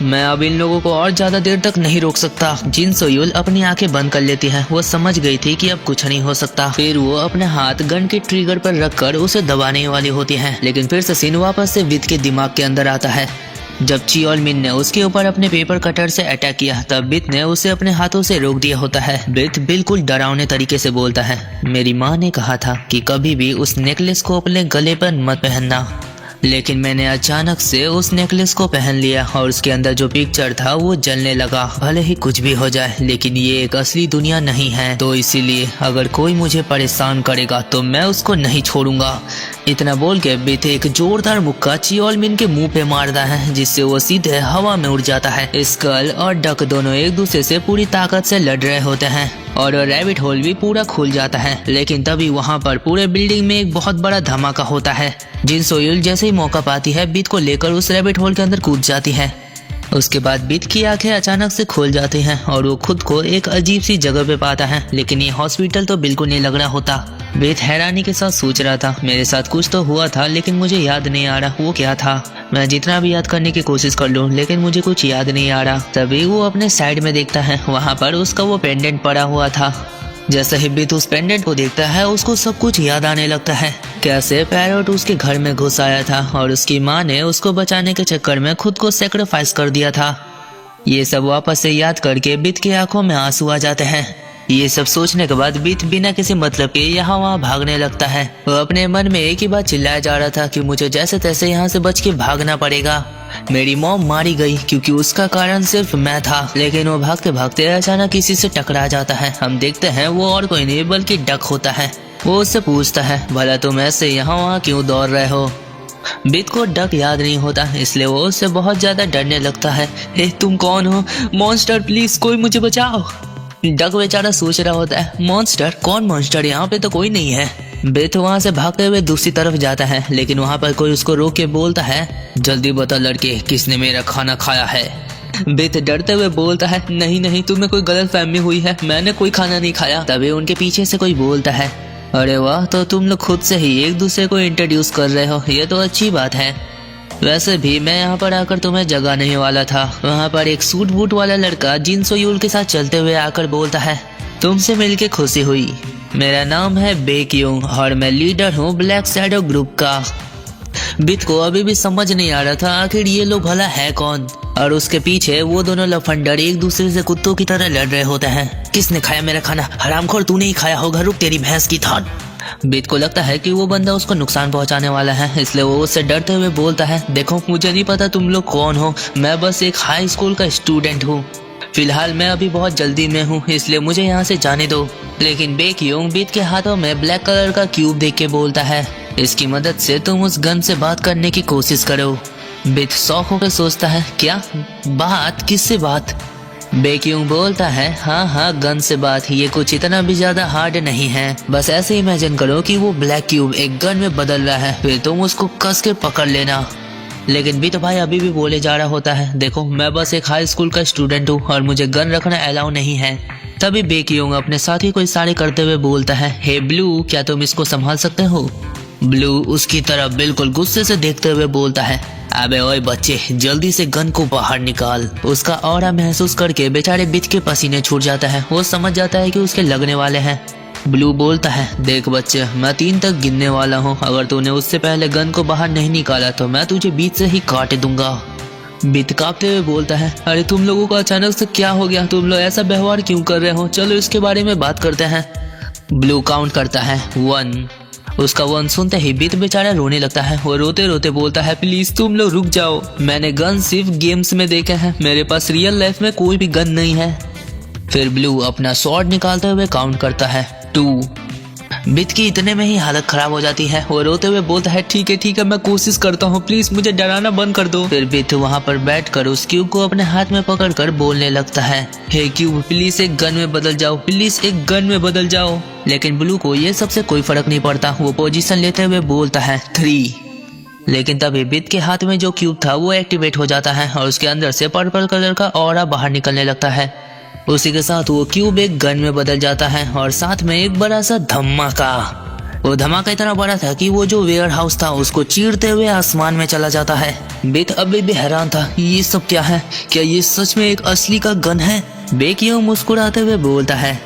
मैं अब इन लोगों को और ज्यादा देर तक नहीं रोक सकता। जिन सोयुल अपनी आंखें बंद कर लेती है, वो समझ गई थी कि अब कुछ नहीं हो सकता। फिर वो अपने हाथ गन के ट्रिगर पर रखकर उसे दबाने वाली होती है, लेकिन फिर से सीन वापस से बीत के दिमाग के अंदर आता है। जब चियोलमैन ने उसके ऊपर अपने पेपर कटर से अटैक किया तब बीत ने उसे अपने हाथों से रोक दिया होता है। बीत बिल्कुल डरावने तरीके से बोलता है, मेरी माँ ने कहा था कि कभी भी उस नेकलेस को अपने गले पर मत पहनना, लेकिन मैंने अचानक से उस नेकलेस को पहन लिया और उसके अंदर जो पिक्चर था वो जलने लगा। भले ही कुछ भी हो जाए, लेकिन ये एक असली दुनिया नहीं है, तो इसीलिए अगर कोई मुझे परेशान करेगा तो मैं उसको नहीं छोड़ूंगा। इतना बोल के बीत एक जोरदार मुक्का चियोलमिन के मुंह पे मारता है, जिससे वो सीधे हवा में उड़ जाता है। स्कल और डक दोनों एक दूसरे से पूरी ताकत से लड़ रहे होते हैं और रैबिट होल भी पूरा खुल जाता है। लेकिन तभी वहाँ पर पूरे बिल्डिंग में एक बहुत बड़ा धमाका होता है। जिन सोयुल जैसे ही मौका पाती है, बीत को लेकर उस रैबिट होल के अंदर कूद जाती है। उसके बाद बीत की आंखें अचानक से खुल जाती हैं और वो खुद को एक अजीब सी जगह पे पाता है, लेकिन ये हॉस्पिटल तो बिल्कुल नहीं लग रहा होता। बीत हैरानी के साथ सोच रहा था, मेरे साथ कुछ तो हुआ था लेकिन मुझे याद नहीं आ रहा वो क्या था। मैं जितना भी याद करने की कोशिश कर लूं लेकिन मुझे कुछ याद नहीं आ रहा। तभी वो अपने साइड में देखता है, वहाँ पर उसका वो पेंडेंट पड़ा हुआ था। जैसे ही बीत उस पेंडेंट को देखता है, उसको सब कुछ याद आने लगता है। कैसे पैरोट उसके घर में घुस आया था और उसकी माँ ने उसको बचाने के चक्कर में खुद को सेक्रीफाइस कर दिया था। ये सब वापस से याद करके बीत की आंखों में आंसू आ जाते हैं। ये सब सोचने के बाद बीत बिना किसी मतलब के यहाँ वहाँ भागने लगता है। वो अपने मन में एक ही बात चिल्लाया जा रहा था कि मुझे जैसे तैसे यहाँ से बच के भागना पड़ेगा। मेरी मॉम मारी गई क्योंकि उसका कारण सिर्फ मैं था। लेकिन वो भागते भागते अचानक किसी से टकरा जाता है। हम देखते हैं वो और कोई नहीं बल्कि डक होता है। वो उससे पूछता है, भला तुम ऐसे यहाँ वहाँ क्यों दौड़ रहे हो। बीत को डक याद नहीं होता, इसलिए वो उससे बहुत ज्यादा डरने लगता है। तुम कौन हो? मॉन्स्टर, प्लीज कोई मुझे बचाओ। डक बेचारा सोच रहा होता है, मॉन्स्टर? Cone monster? यहाँ पे तो कोई नहीं है। बीत वहाँ से भागते हुए दूसरी तरफ जाता है, लेकिन वहाँ पर कोई उसको रोक के बोलता है, जल्दी बता लड़के, किसने मेरा खाना खाया है। बीत डरते हुए बोलता है, नहीं नहीं, तुम्हें कोई गलतफहमी हुई है, मैंने कोई खाना नहीं खाया। तभी उनके पीछे से कोई बोलता है, अरे वाह, तो तुम लोग खुद से ही एक दूसरे को इंट्रोड्यूस कर रहे हो, ये तो अच्छी बात है। वैसे भी मैं यहाँ पर आकर तुम्हें जगाने वाला था। वहाँ पर एक सूट बूट वाला लड़का जिन सोयुल के साथ चलते हुए आकर बोलता है, तुमसे मिलके खुशी हुई। मेरा नाम है बेक्योंग और मैं लीडर हूँ ब्लैक शैडो ग्रुप का। बीत को अभी भी समझ नहीं आ रहा था आखिर ये लोग भला है कौन, और उसके पीछे वो दोनों लफंडर एक दूसरे से कुत्तों की तरह लड़ रहे होते हैं। किसने खाया मेरा खाना? हरामखोर, तूने ही खाया होगा, रुक तेरी भैंस की थान। बीत को लगता है कि वो बंदा उसको नुकसान पहुंचाने वाला है, इसलिए वो उससे डरते हुए बोलता है, देखो मुझे नहीं पता तुम लोग कौन हो, मैं बस एक हाई स्कूल का स्टूडेंट हूँ। फिलहाल मैं अभी बहुत जल्दी में हूँ, इसलिए मुझे यहाँ से जाने दो। लेकिन बेक्योंग बीत के हाथों में ब्लैक कलर का क्यूब देख के बोलता है, इसकी मदद से तुम उस गन से बात करने की कोशिश करो। बीत शौक होकर सोचता है, क्या बात? किससे बात? बेक्योंग बोलता है, हाँ गन से बात। ये कुछ इतना भी ज्यादा हार्ड नहीं है, बस ऐसे इमेजिन करो कि वो ब्लैक क्यूब एक गन में बदल रहा है, फिर तुम उसको कस के पकड़ लेना। लेकिन बीत भाई अभी भी बोले जा रहा होता है, देखो मैं बस एक हाई स्कूल का स्टूडेंट हूँ और मुझे गन रखना अलाउ नहीं है। तभी बेक्योंग अपने साथी को इशारे करते हुए बोलता है, हे ब्लू, क्या तुम इसको संभाल सकते हो? ब्लू उसकी तरफ बिल्कुल गुस्से से देखते हुए बोलता है, अबे ओए बच्चे, जल्दी से गन को बाहर निकाल। उसका ऑरा महसूस करके बेचारे बीत के पसीने छूट जाता है। वो समझ जाता है कि उसके लगने वाले हैं। ब्लू बोलता है, देख बच्चे, मैं 3 तक गिनने वाला हूँ, अगर तूने उससे पहले गन को बाहर नहीं निकाला तो मैं तुझे बीच से ही काट दूंगा। बीत कांपते हुए बोलता है, अरे तुम लोगों को अचानक से क्या हो गया? तुम लोग ऐसा व्यवहार क्यों कर रहे हो? चलो इसके बारे में बात करते हैं। ब्लू काउंट करता है 1। उसका 1 सुनते ही बीत बेचारा रोने लगता है। वो रोते रोते बोलता है, प्लीज तुम लोग रुक जाओ, मैंने गन सिर्फ गेम्स में देखे हैं, मेरे पास रियल लाइफ में कोई भी गन नहीं है। फिर ब्लू अपना स्वॉर्ड निकालते हुए काउंट करता है 2। बीत की इतने में ही हालत खराब हो जाती है। वो रोते हुए बोलता है, ठीक है मैं कोशिश करता हूँ, प्लीज मुझे डराना बंद कर दो। फिर बीत वहाँ पर बैठकर उस क्यूब को अपने हाथ में पकड़कर बोलने लगता है, हे क्यूब, प्लीज एक गन में बदल जाओ, प्लीज एक गन में बदल जाओ। लेकिन ब्लू को ये सबसे कोई फर्क नहीं पड़ता। वो पोजीशन लेते हुए बोलता है 3। लेकिन तभी बीत के हाथ में जो क्यूब था वो एक्टिवेट हो जाता है और उसके अंदर से पर्पल कलर का ऑरा बाहर निकलने लगता है। उसी के साथ वो क्यूब एक गन में बदल जाता है और साथ में एक बड़ा सा धमाका। वो धमाका इतना बड़ा था कि वो जो वेयर हाउस था उसको चीरते हुए आसमान में चला जाता है। बीत अभी भी हैरान था, ये सब क्या है? क्या ये सच में एक असली का गन है? बेक्योंग मुस्कुराते हुए बोलता है,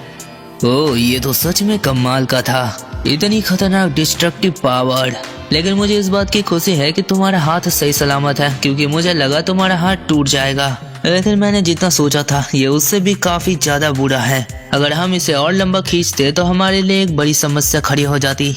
ओ ये तो सच में कमाल का था, इतनी खतरनाक डिस्ट्रक्टिव पावर। लेकिन मुझे इस बात की खुशी है कि तुम्हारा हाथ सही सलामत है, क्योंकि मुझे लगा तुम्हारा हाथ टूट जाएगा, लेकिन मैंने जितना सोचा था ये उससे भी काफी ज्यादा बुरा है। अगर हम इसे और लंबा खींचते तो हमारे लिए एक बड़ी समस्या खड़ी हो जाती।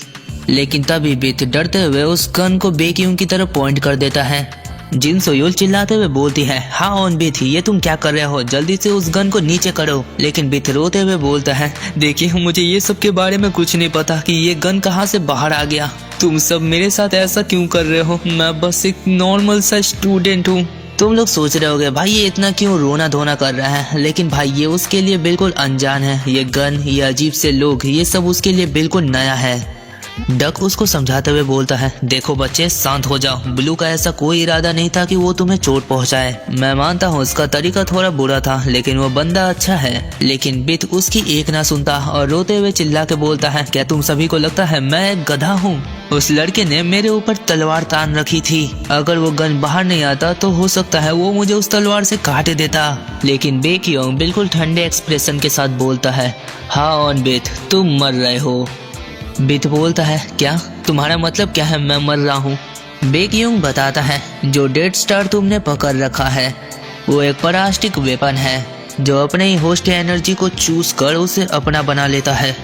लेकिन तभी बिथ डरते हुए उस गन को बेक्यूंग की तरफ पॉइंट कर देता है। जिन सोयूल चिल्लाते हुए बोलती है, हाँ ऑन बिथ, ये तुम क्या कर रहे हो, जल्दी से उस गन को नीचे करो। लेकिन बिथ रोते हुए बोलता है, देखिए मुझे ये सब के बारे में कुछ नहीं पता कि ये गन कहाँ से बाहर आ गया। तुम सब मेरे साथ ऐसा क्यों कर रहे हो, मैं बस एक नॉर्मल सा स्टूडेंट हूँ। तुम लोग सोच रहे होगे भाई ये इतना क्यों रोना धोना कर रहा है, लेकिन भाई ये उसके लिए बिल्कुल अनजान है। ये गन, ये अजीब से लोग, ये सब उसके लिए बिल्कुल नया है। डक उसको समझाते हुए बोलता है, देखो बच्चे शांत हो जाओ, ब्लू का ऐसा कोई इरादा नहीं था कि वो तुम्हें चोट पहुंचाए। मैं मानता हूँ उसका तरीका थोड़ा बुरा था, लेकिन वो बंदा अच्छा है। लेकिन बिथ उसकी एक ना सुनता और रोते हुए चिल्ला के बोलता है, क्या तुम सभी को लगता है मैं एक गधा हूँ? उस लड़के ने मेरे ऊपर तलवार तान रखी थी, अगर वो गन बाहर नहीं आता तो हो सकता है वो मुझे उस तलवार से काट देता। लेकिन बेक्यूंग बिल्कुल ठंडे एक्सप्रेशन के साथ बोलता है, हाँ ऑन बिथ, तुम मर रहे हो। बिथ बोलता है, क्या तुम्हारा मतलब क्या है मैं मर रहा हूँ? बेक्यूंग बताता है, जो डेड स्टार तुमने पकड़ रखा है वो एक परास्टिक वेपन है जो अपने ही होस्ट की एनर्जी को चूज कर उसे अपना बना लेता है।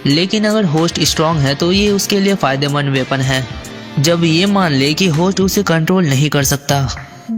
लेकिन अगर होस्ट स्ट्रांग है तो ये उसके लिए फायदेमंद वेपन है। जब ये मान ले कि होस्ट उसे कंट्रोल नहीं कर सकता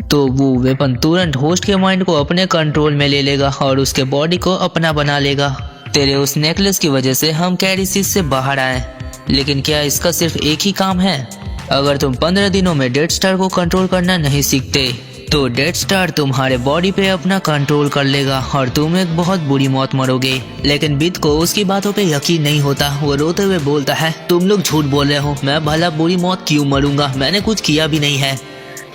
तो वो वेपन तुरंत होस्ट के माइंड को अपने कंट्रोल में ले लेगा और उसके बॉडी को अपना बना लेगा। तेरे उस नेकलेस की वजह से हम कैरिसिस से बाहर आए, लेकिन क्या इसका सिर्फ एक ही काम है? अगर तुम 15 दिनों में डेड स्टार को कंट्रोल करना नहीं सीखते तो डेड स्टार तुम्हारे बॉडी पे अपना कंट्रोल कर लेगा और तुम एक बहुत बुरी मौत मरोगे। लेकिन बिथ को उसकी बातों पे यकीन नहीं होता। वो रोते हुए बोलता है, तुम लोग झूठ बोल रहे हो, मैं भला बुरी मौत क्यों मरूंगा, मैंने कुछ किया भी नहीं है।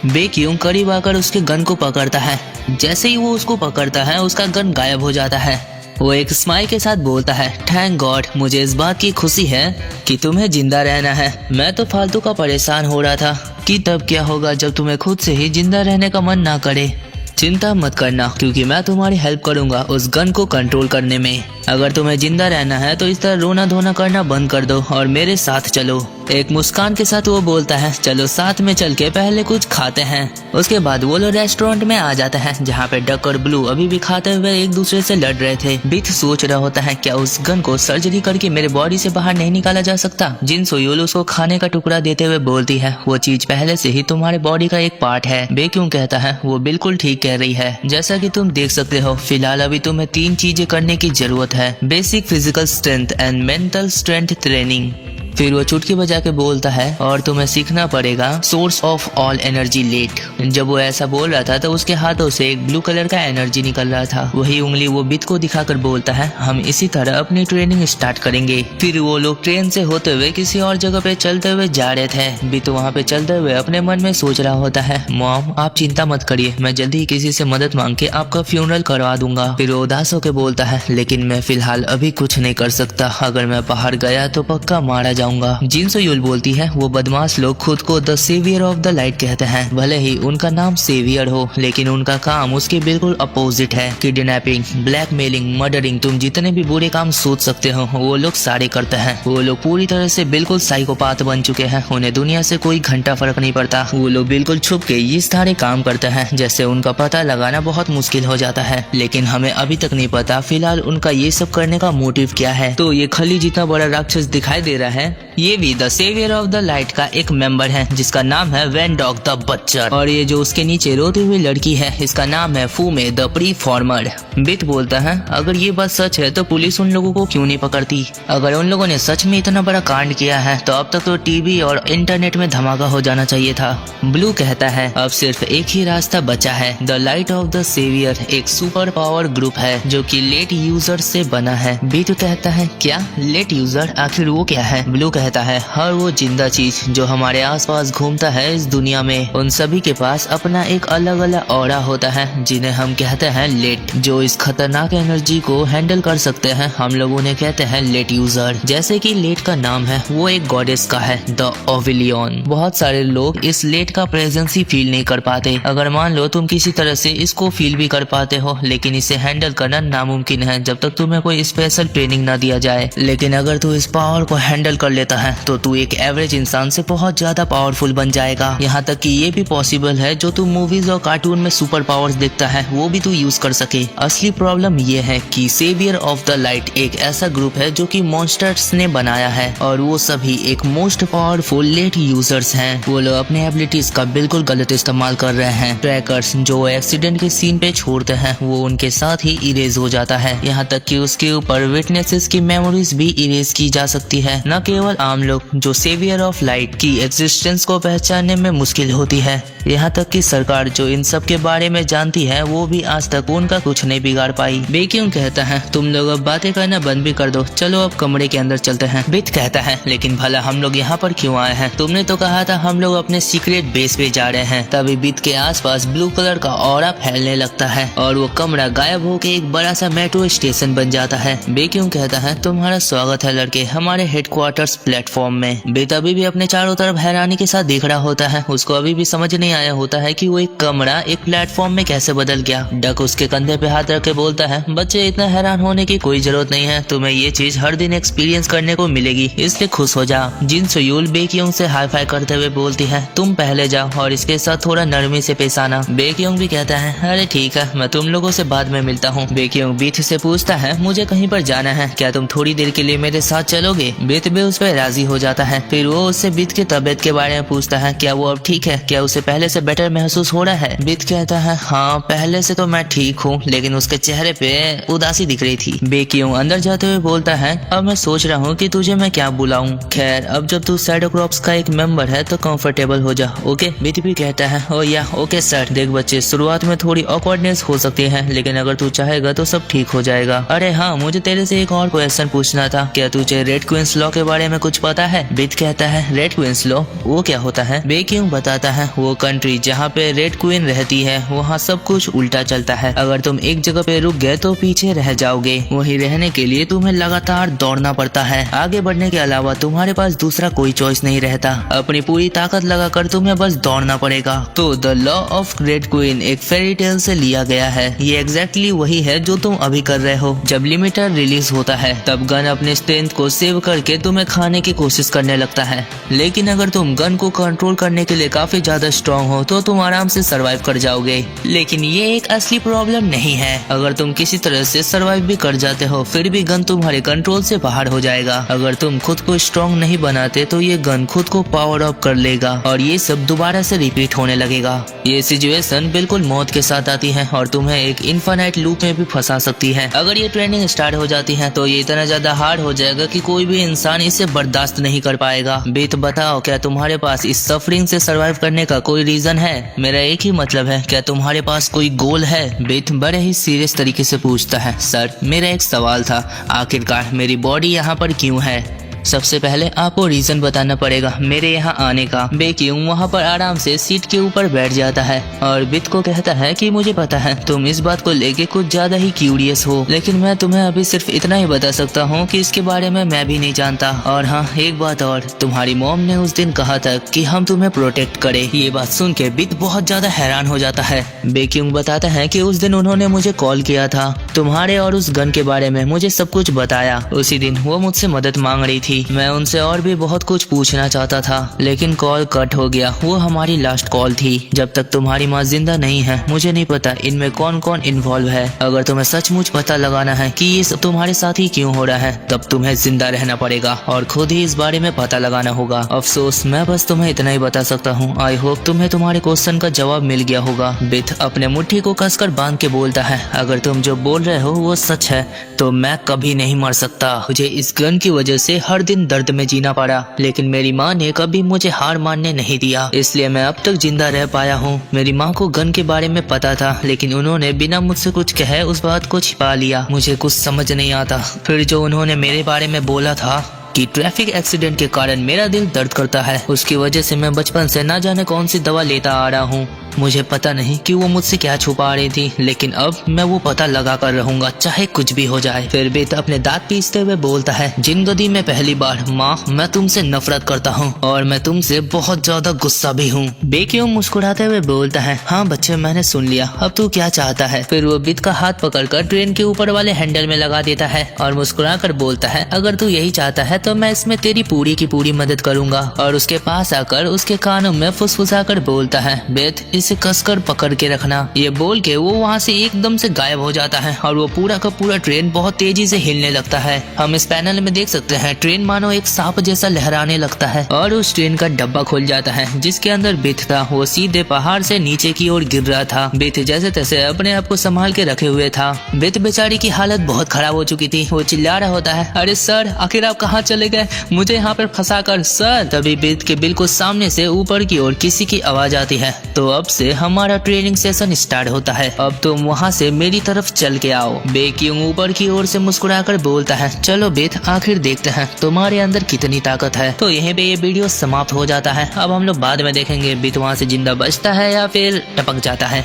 बेक्यूंग करीब आकर उसके गन को पकड़ता है। जैसे ही वो उसको पकड़ता है उसका गन गायब हो जाता है। वो एक स्माइल के साथ बोलता है, थैंक गॉड, मुझे इस बात की खुशी है कि तुम्हें जिंदा रहना है। मैं तो फालतू का परेशान हो रहा था कि तब क्या होगा जब तुम्हें खुद से ही जिंदा रहने का मन ना करे। चिंता मत करना, क्योंकि मैं तुम्हारी हेल्प करूंगा उस गन को कंट्रोल करने में। अगर तुम्हें जिंदा रहना है तो इस तरह रोना धोना करना बंद कर दो और मेरे साथ चलो। एक मुस्कान के साथ वो बोलता है, चलो साथ में चल के पहले कुछ खाते हैं। उसके बाद वो लोग रेस्टोरेंट में आ जाता है जहाँ पे डक और ब्लू अभी भी खाते हुए एक दूसरे से लड़ रहे थे। बिथ सोच रहा होता है, क्या उस गन को सर्जरी करके मेरे बॉडी से बाहर नहीं निकाला जा सकता? जिन सोयूल उसको खाने का टुकड़ा देते हुए बोलती है, वो चीज पहले से ही तुम्हारे बॉडी का एक पार्ट है। बेक्यूंग कहता है, वो बिल्कुल ठीक कह रही है। जैसा कि तुम देख सकते हो फिलहाल अभी तुम्हें 3 चीजें करने की जरूरत है, basic physical strength and mental strength training. फिर वो चुटकी बजा के बोलता है, और तुम्हें सीखना पड़ेगा source of all energy late. जब वो ऐसा बोल रहा था तो उसके हाथों से एक ब्लू कलर का एनर्जी निकल रहा था। वही उंगली वो बिथ को दिखाकर बोलता है, हम इसी तरह अपनी ट्रेनिंग स्टार्ट करेंगे। फिर वो लोग ट्रेन से होते हुए किसी और जगह पे चलते हुए जा रहे थे। बिथ वहाँ पे चलते हुए अपने मन में सोच रहा होता है, मॉम आप चिंता मत करिए, मैं जल्दी ही किसी से मदद मांग के आपका फ्यूनरल करवा दूंगा। फिर वो उदास होकर बोलता है, लेकिन मैं फिलहाल अभी कुछ नहीं कर सकता, अगर मैं बाहर गया तो पक्का मारा जाऊंगा। जिन सोयूल बोलती है, वो बदमाश लोग खुद को the saviour of the light कहते हैं। भले ही उनका नाम सेवियर हो, लेकिन उनका काम उसके बिल्कुल अपोजिट है। किडनैपिंग, ब्लैकमेलिंग, मर्डरिंग, तुम जितने भी बुरे काम सोच सकते हो वो लोग सारे करते हैं। वो लोग पूरी तरह से बिल्कुल साइकोपाथ बन चुके हैं। उन्हें दुनिया से कोई घंटा फर्क नहीं पड़ता। वो लोग बिल्कुल छुप के ये सारे काम करते हैं, जैसे उनका पता लगाना बहुत मुश्किल हो जाता है। लेकिन हमें अभी तक नहीं पता फिलहाल उनका ये सब करने का मोटिव क्या है। तो ये खली जितना बड़ा राक्षस दिखाई दे रहा है, ये भी the saviour of the light का एक मेंबर है जिसका नाम है वेनडॉग द बच्चर। और ये जो उसके नीचे रोती हुई लड़की है, इसका नाम है फूमे द प्रीफॉर्मर। बिथ बोलता है, अगर ये बात सच है तो पुलिस उन लोगों को क्यों नहीं पकड़ती? अगर उन लोगों ने सच में इतना बड़ा कांड किया है तो अब तक तो टीवी और इंटरनेट में धमाका हो जाना चाहिए था। ब्लू कहता है, अब सिर्फ एक ही रास्ता बचा है। The light of the saviour एक सुपर पावर ग्रुप है जो कि लेट यूजर से बना है। बिथ कहता है, क्या लेट यूजर, आखिर वो क्या है? ब्लू कहता है, हर वो जिंदा चीज जो हमारे आसपास घूमता है इस दुनिया में, उन सभी के पास अपना एक अलग अलग ऑरा होता है जिन्हें हम कहते हैं लेट, जो इस खतरनाक एनर्जी को हैंडल कर सकते हैं। हम लोग उन्हें कहते हैं लेट यूजर। जैसे कि लेट का नाम है, वो एक गॉडेस का है, द ओविलियन। बहुत सारे लोग इस लेट का प्रेजेंस ही फील नहीं कर पाते। अगर मान लो तुम किसी तरह से इसको फील भी कर पाते हो, लेकिन इसे हैंडल करना नामुमकिन है जब तक तुम्हें कोई स्पेशल ट्रेनिंग ना दिया जाए। लेकिन अगर तू इस पावर को हैंडल कर लेता करता है तो तू एक एवरेज इंसान से बहुत ज्यादा पावरफुल बन जाएगा। यहाँ तक कि ये भी पॉसिबल है जो तू मूवीज और कार्टून में सुपर पावर्स देखता है वो भी तू यूज कर सके। असली प्रॉब्लम ये है कि सेवियर ऑफ द लाइट एक ऐसा ग्रुप है जो कि मॉन्स्टर्स ने बनाया है और वो सभी एक मोस्ट पावरफुल लेट यूजर्स हैं। वो लोग अपने एबिलिटीज का बिल्कुल गलत इस्तेमाल कर रहे हैं। ट्रैकर्स जो एक्सीडेंट के सीन पे छोड़ते हैं वो उनके साथ ही इरेज हो जाता है। यहाँ तक कि उसके ऊपर विटनेसेस की मेमोरीज भी इरेज की जा सकती है। न केवल आम लोग जो सेवियर ऑफ लाइट की एग्जिस्टेंस को पहचानने में मुश्किल होती है, यहाँ तक कि सरकार जो इन सब के बारे में जानती है वो भी आज तक उनका कुछ नहीं बिगाड़ पाई। बेक्यूंग कहता है तुम लोग अब बातें करना बंद भी कर दो, चलो अब कमरे के अंदर चलते हैं। बिथ कहता है लेकिन भला हम लोग यहाँ पर क्यों आए हैं? तुमने तो कहा था हम लोग अपने सीक्रेट बेस पे जा रहे हैं। तभी बिथ के आसपास ब्लू कलर का ऑरा फैलने लगता है और वो कमरा गायब होकर एक बड़ा सा मेट्रो स्टेशन बन जाता है। बेक्यूंग कहता है तुम्हारा स्वागत है लड़के हमारे हेडक्वार्टर्स प्लेटफॉर्म में। बिथ अभी भी अपने चारों तरफ हैरानी के साथ देख रहा होता है। उसको अभी भी समझ नहीं आया होता है कि वो एक कमरा एक प्लेटफॉर्म में कैसे बदल गया। डक उसके कंधे पे हाथ रख के बोलता है बच्चे इतना हैरान होने की कोई जरूरत नहीं है, तुम्हें ये चीज हर दिन एक्सपीरियंस करने को मिलेगी इसलिए खुश हो जा। जिन सोयूल बेक्यूंग से हाई फाई करते हुए बोलती है तुम पहले जाओ और इसके साथ थोड़ा नरमी से पेश आना। बेक्यूंग भी कहता है अरे ठीक है मैं तुम लोगों से बाद में मिलता हूँ। बेक्यूंग बिथ से पूछता है मुझे कहीं पर जाना है, क्या तुम थोड़ी देर के लिए मेरे साथ चलोगे? बिथ भी उस पर राजी हो जाता है। फिर वो उससे बिथ की तबीयत के बारे में पूछता है, क्या वो अब ठीक है, क्या उसे पहले से बेटर महसूस हो रहा है? बिथ कहता है हाँ पहले से तो मैं ठीक हूँ, लेकिन उसके चेहरे पे उदासी दिख रही थी। बेक्यूंग अंदर जाते हुए बोलता है अब मैं सोच रहा हूँ कि तुझे मैं क्या बुलाऊं। खैर अब जब तू शैडो क्रॉप्स का एक मेंबर है तो कंफर्टेबल हो जा, ओके? बिथ भी कहता है ओ या ओके सर। देख बच्चे शुरुआत में थोड़ी ऑकवर्डनेस हो सकती है लेकिन अगर तू चाहेगा तो सब ठीक हो जाएगा। अरे हाँ मुझे तेरे से एक और क्वेश्चन पूछना था, क्या तुझे रेड क्वींस लॉ के बारे में कुछ पता है? बिथ कहता है रेड क्वींस लॉ वो क्या होता है? बेक्यूंग बताता है वो कंट्री जहाँ पे रेड क्वीन रहती है वहाँ सब कुछ उल्टा चलता है। अगर तुम एक जगह पे रुक गए तो पीछे रह जाओगे। वहीं रहने के लिए तुम्हें लगातार दौड़ना पड़ता है। आगे बढ़ने के अलावा तुम्हारे पास दूसरा कोई चॉइस नहीं रहता। अपनी पूरी ताकत लगाकर तुम्हें बस दौड़ना पड़ेगा। तो the law of red queen एक फेरी टेल से लिया गया है। ये एग्जैक्टली वही है जो तुम अभी कर रहे हो। जब लिमिटर रिलीज होता है तब गन अपने स्ट्रेंथ को सेव करके तुम्हें खाने की कोशिश करने लगता है, लेकिन अगर तुम गन को कंट्रोल करने के लिए काफी ज्यादा स्ट्रॉन्ग हो तो तुम आराम से सरवाइव कर जाओगे। लेकिन ये एक असली प्रॉब्लम नहीं है। अगर तुम किसी तरह से सरवाइव भी कर जाते हो फिर भी गन तुम्हारे कंट्रोल से बाहर हो जाएगा। अगर तुम खुद को स्ट्रॉन्ग नहीं बनाते तो ये गन खुद को पावर अप कर लेगा और ये सब दोबारा से रिपीट होने लगेगा। ये सिचुएशन बिल्कुल मौत के साथ आती है और तुम्हें एक इनफाइनाइट लूप में भी फंसा सकती है। अगर ये ट्रेनिंग स्टार्ट हो जाती है तो ये इतना ज्यादा हार्ड हो जाएगा कि कोई भी इंसान इसे बर्दाश्त नहीं कर पाएगा। बिथ बताओ क्या तुम्हारे पास इस सफरिंग से सरवाइव करने का कोई रीजन है? मेरा एक ही मतलब है, क्या तुम्हारे पास कोई गोल है? बिथ बड़े ही सीरियस तरीके से पूछता है सर मेरा एक सवाल था, आखिरकार मेरी बॉडी यहाँ पर क्यों है? सबसे पहले आपको रीजन बताना पड़ेगा मेरे यहाँ आने का। बेक्यूंग वहाँ पर आराम से सीट के ऊपर बैठ जाता है और बिथ को कहता है कि मुझे पता है तुम इस बात को लेके कुछ ज्यादा ही क्यूरियस हो, लेकिन मैं तुम्हें अभी सिर्फ इतना ही बता सकता हूँ कि इसके बारे में मैं भी नहीं जानता। और हाँ एक बात और, तुम्हारी मॉम ने उस दिन कहा था कि हम तुम्हें प्रोटेक्ट करें। ये बात सुन के बिथ बहुत ज्यादा हैरान हो जाता है। बेक्यूंग बताता है कि उस दिन उन्होंने मुझे कॉल किया था, तुम्हारे और उस गन के बारे में मुझे सब कुछ बताया। उसी दिन वो मुझसे मदद मांग रही थी। मैं उनसे और भी बहुत कुछ पूछना चाहता था लेकिन कॉल कट हो गया। वो हमारी लास्ट कॉल थी। जब तक तुम्हारी माँ जिंदा नहीं है मुझे नहीं पता इनमें कौन कौन इन्वॉल्व है। अगर तुम्हें सचमुच पता लगाना है कि ये सब तुम्हारे साथ ही क्यों हो रहा है तब तुम्हें जिंदा रहना पड़ेगा और खुद ही इस बारे में पता लगाना होगा। अफसोस मैं बस तुम्हें इतना ही बता सकता हूँ। आई होप तुम्हें तुम्हारे क्वेश्चन का जवाब मिल गया होगा। बिथ अपने मुट्ठी को कसकर बांध के बोलता है अगर तुम जो बोल रहे हो वो सच है तो मैं कभी नहीं मर सकता। मुझे इस गन की वजह से हर दिन दर्द में जीना पड़ा, लेकिन मेरी माँ ने कभी मुझे हार मानने नहीं दिया, इसलिए मैं अब तक जिंदा रह पाया हूँ। मेरी माँ को गन के बारे में पता था लेकिन उन्होंने बिना मुझसे कुछ कहे उस बात को छिपा लिया। मुझे कुछ समझ नहीं आता। फिर जो उन्होंने मेरे बारे में बोला था कि ट्रैफिक एक्सीडेंट के कारण मेरा दिल दर्द करता है, उसकी वजह से मैं बचपन से ना जाने कौन सी दवा लेता आ रहा हूँ। मुझे पता नहीं कि वो मुझसे क्या छुपा रही थी, लेकिन अब मैं वो पता लगा कर रहूंगा, चाहे कुछ भी हो जाए। फिर बेत अपने दांत पीसते हुए बोलता है, जिंदगी में पहली बार माँ, मैं तुमसे नफरत करता हूँ और मैं तुमसे बहुत ज्यादा गुस्सा भी हूँ। बेक्यूम मुस्कुराते हुए बोलता है, हाँ बच्चे, मैंने सुन लिया, अब तू क्या चाहता है। फिर वो बित का हाथ पकड़कर ट्रेन के ऊपर वाले हैंडल में लगा देता है और मुस्कुरा कर बोलता है, अगर तू यही चाहता है तो मैं इसमें तेरी पूरी की पूरी मदद करूंगा। और उसके पास आकर उसके कानों में फुसफुसा कर बोलता है, बेत, इसे कसकर पकड़ के रखना। ये बोल के वो वहाँ से एकदम से गायब हो जाता है और वो पूरा का पूरा ट्रेन बहुत तेजी से हिलने लगता है। हम इस पैनल में देख सकते हैं ट्रेन मानो एक सांप जैसा लहराने लगता है और उस ट्रेन का डब्बा खुल जाता है जिसके अंदर बित था। वो सीधे पहाड़ से नीचे की ओर गिर रहा था। बित जैसे तैसे अपने आप को संभाल के रखे हुए था। बित बेचारी की हालत बहुत खराब हो चुकी थी। वो चिल्ला रहा होता है, अरे सर, आखिर आप कहाँ चले गए, मुझे यहाँ पर फंसा कर सर। तभी बित के बिल्कुल सामने से ऊपर की ओर किसी की आवाज आती है, तो अब से हमारा ट्रेनिंग सेशन स्टार्ट होता है, अब तुम वहाँ से मेरी तरफ चल के आओ। बेक्यूम ऊपर की ओर से मुस्कुराकर बोलता है, चलो बित, आखिर देखते हैं तुम्हारे अंदर कितनी ताकत है। तो यहीं पे ये वीडियो समाप्त हो जाता है। अब हम लोग बाद में देखेंगे बित वहाँ से जिंदा बचता है या फिर टपक जाता है।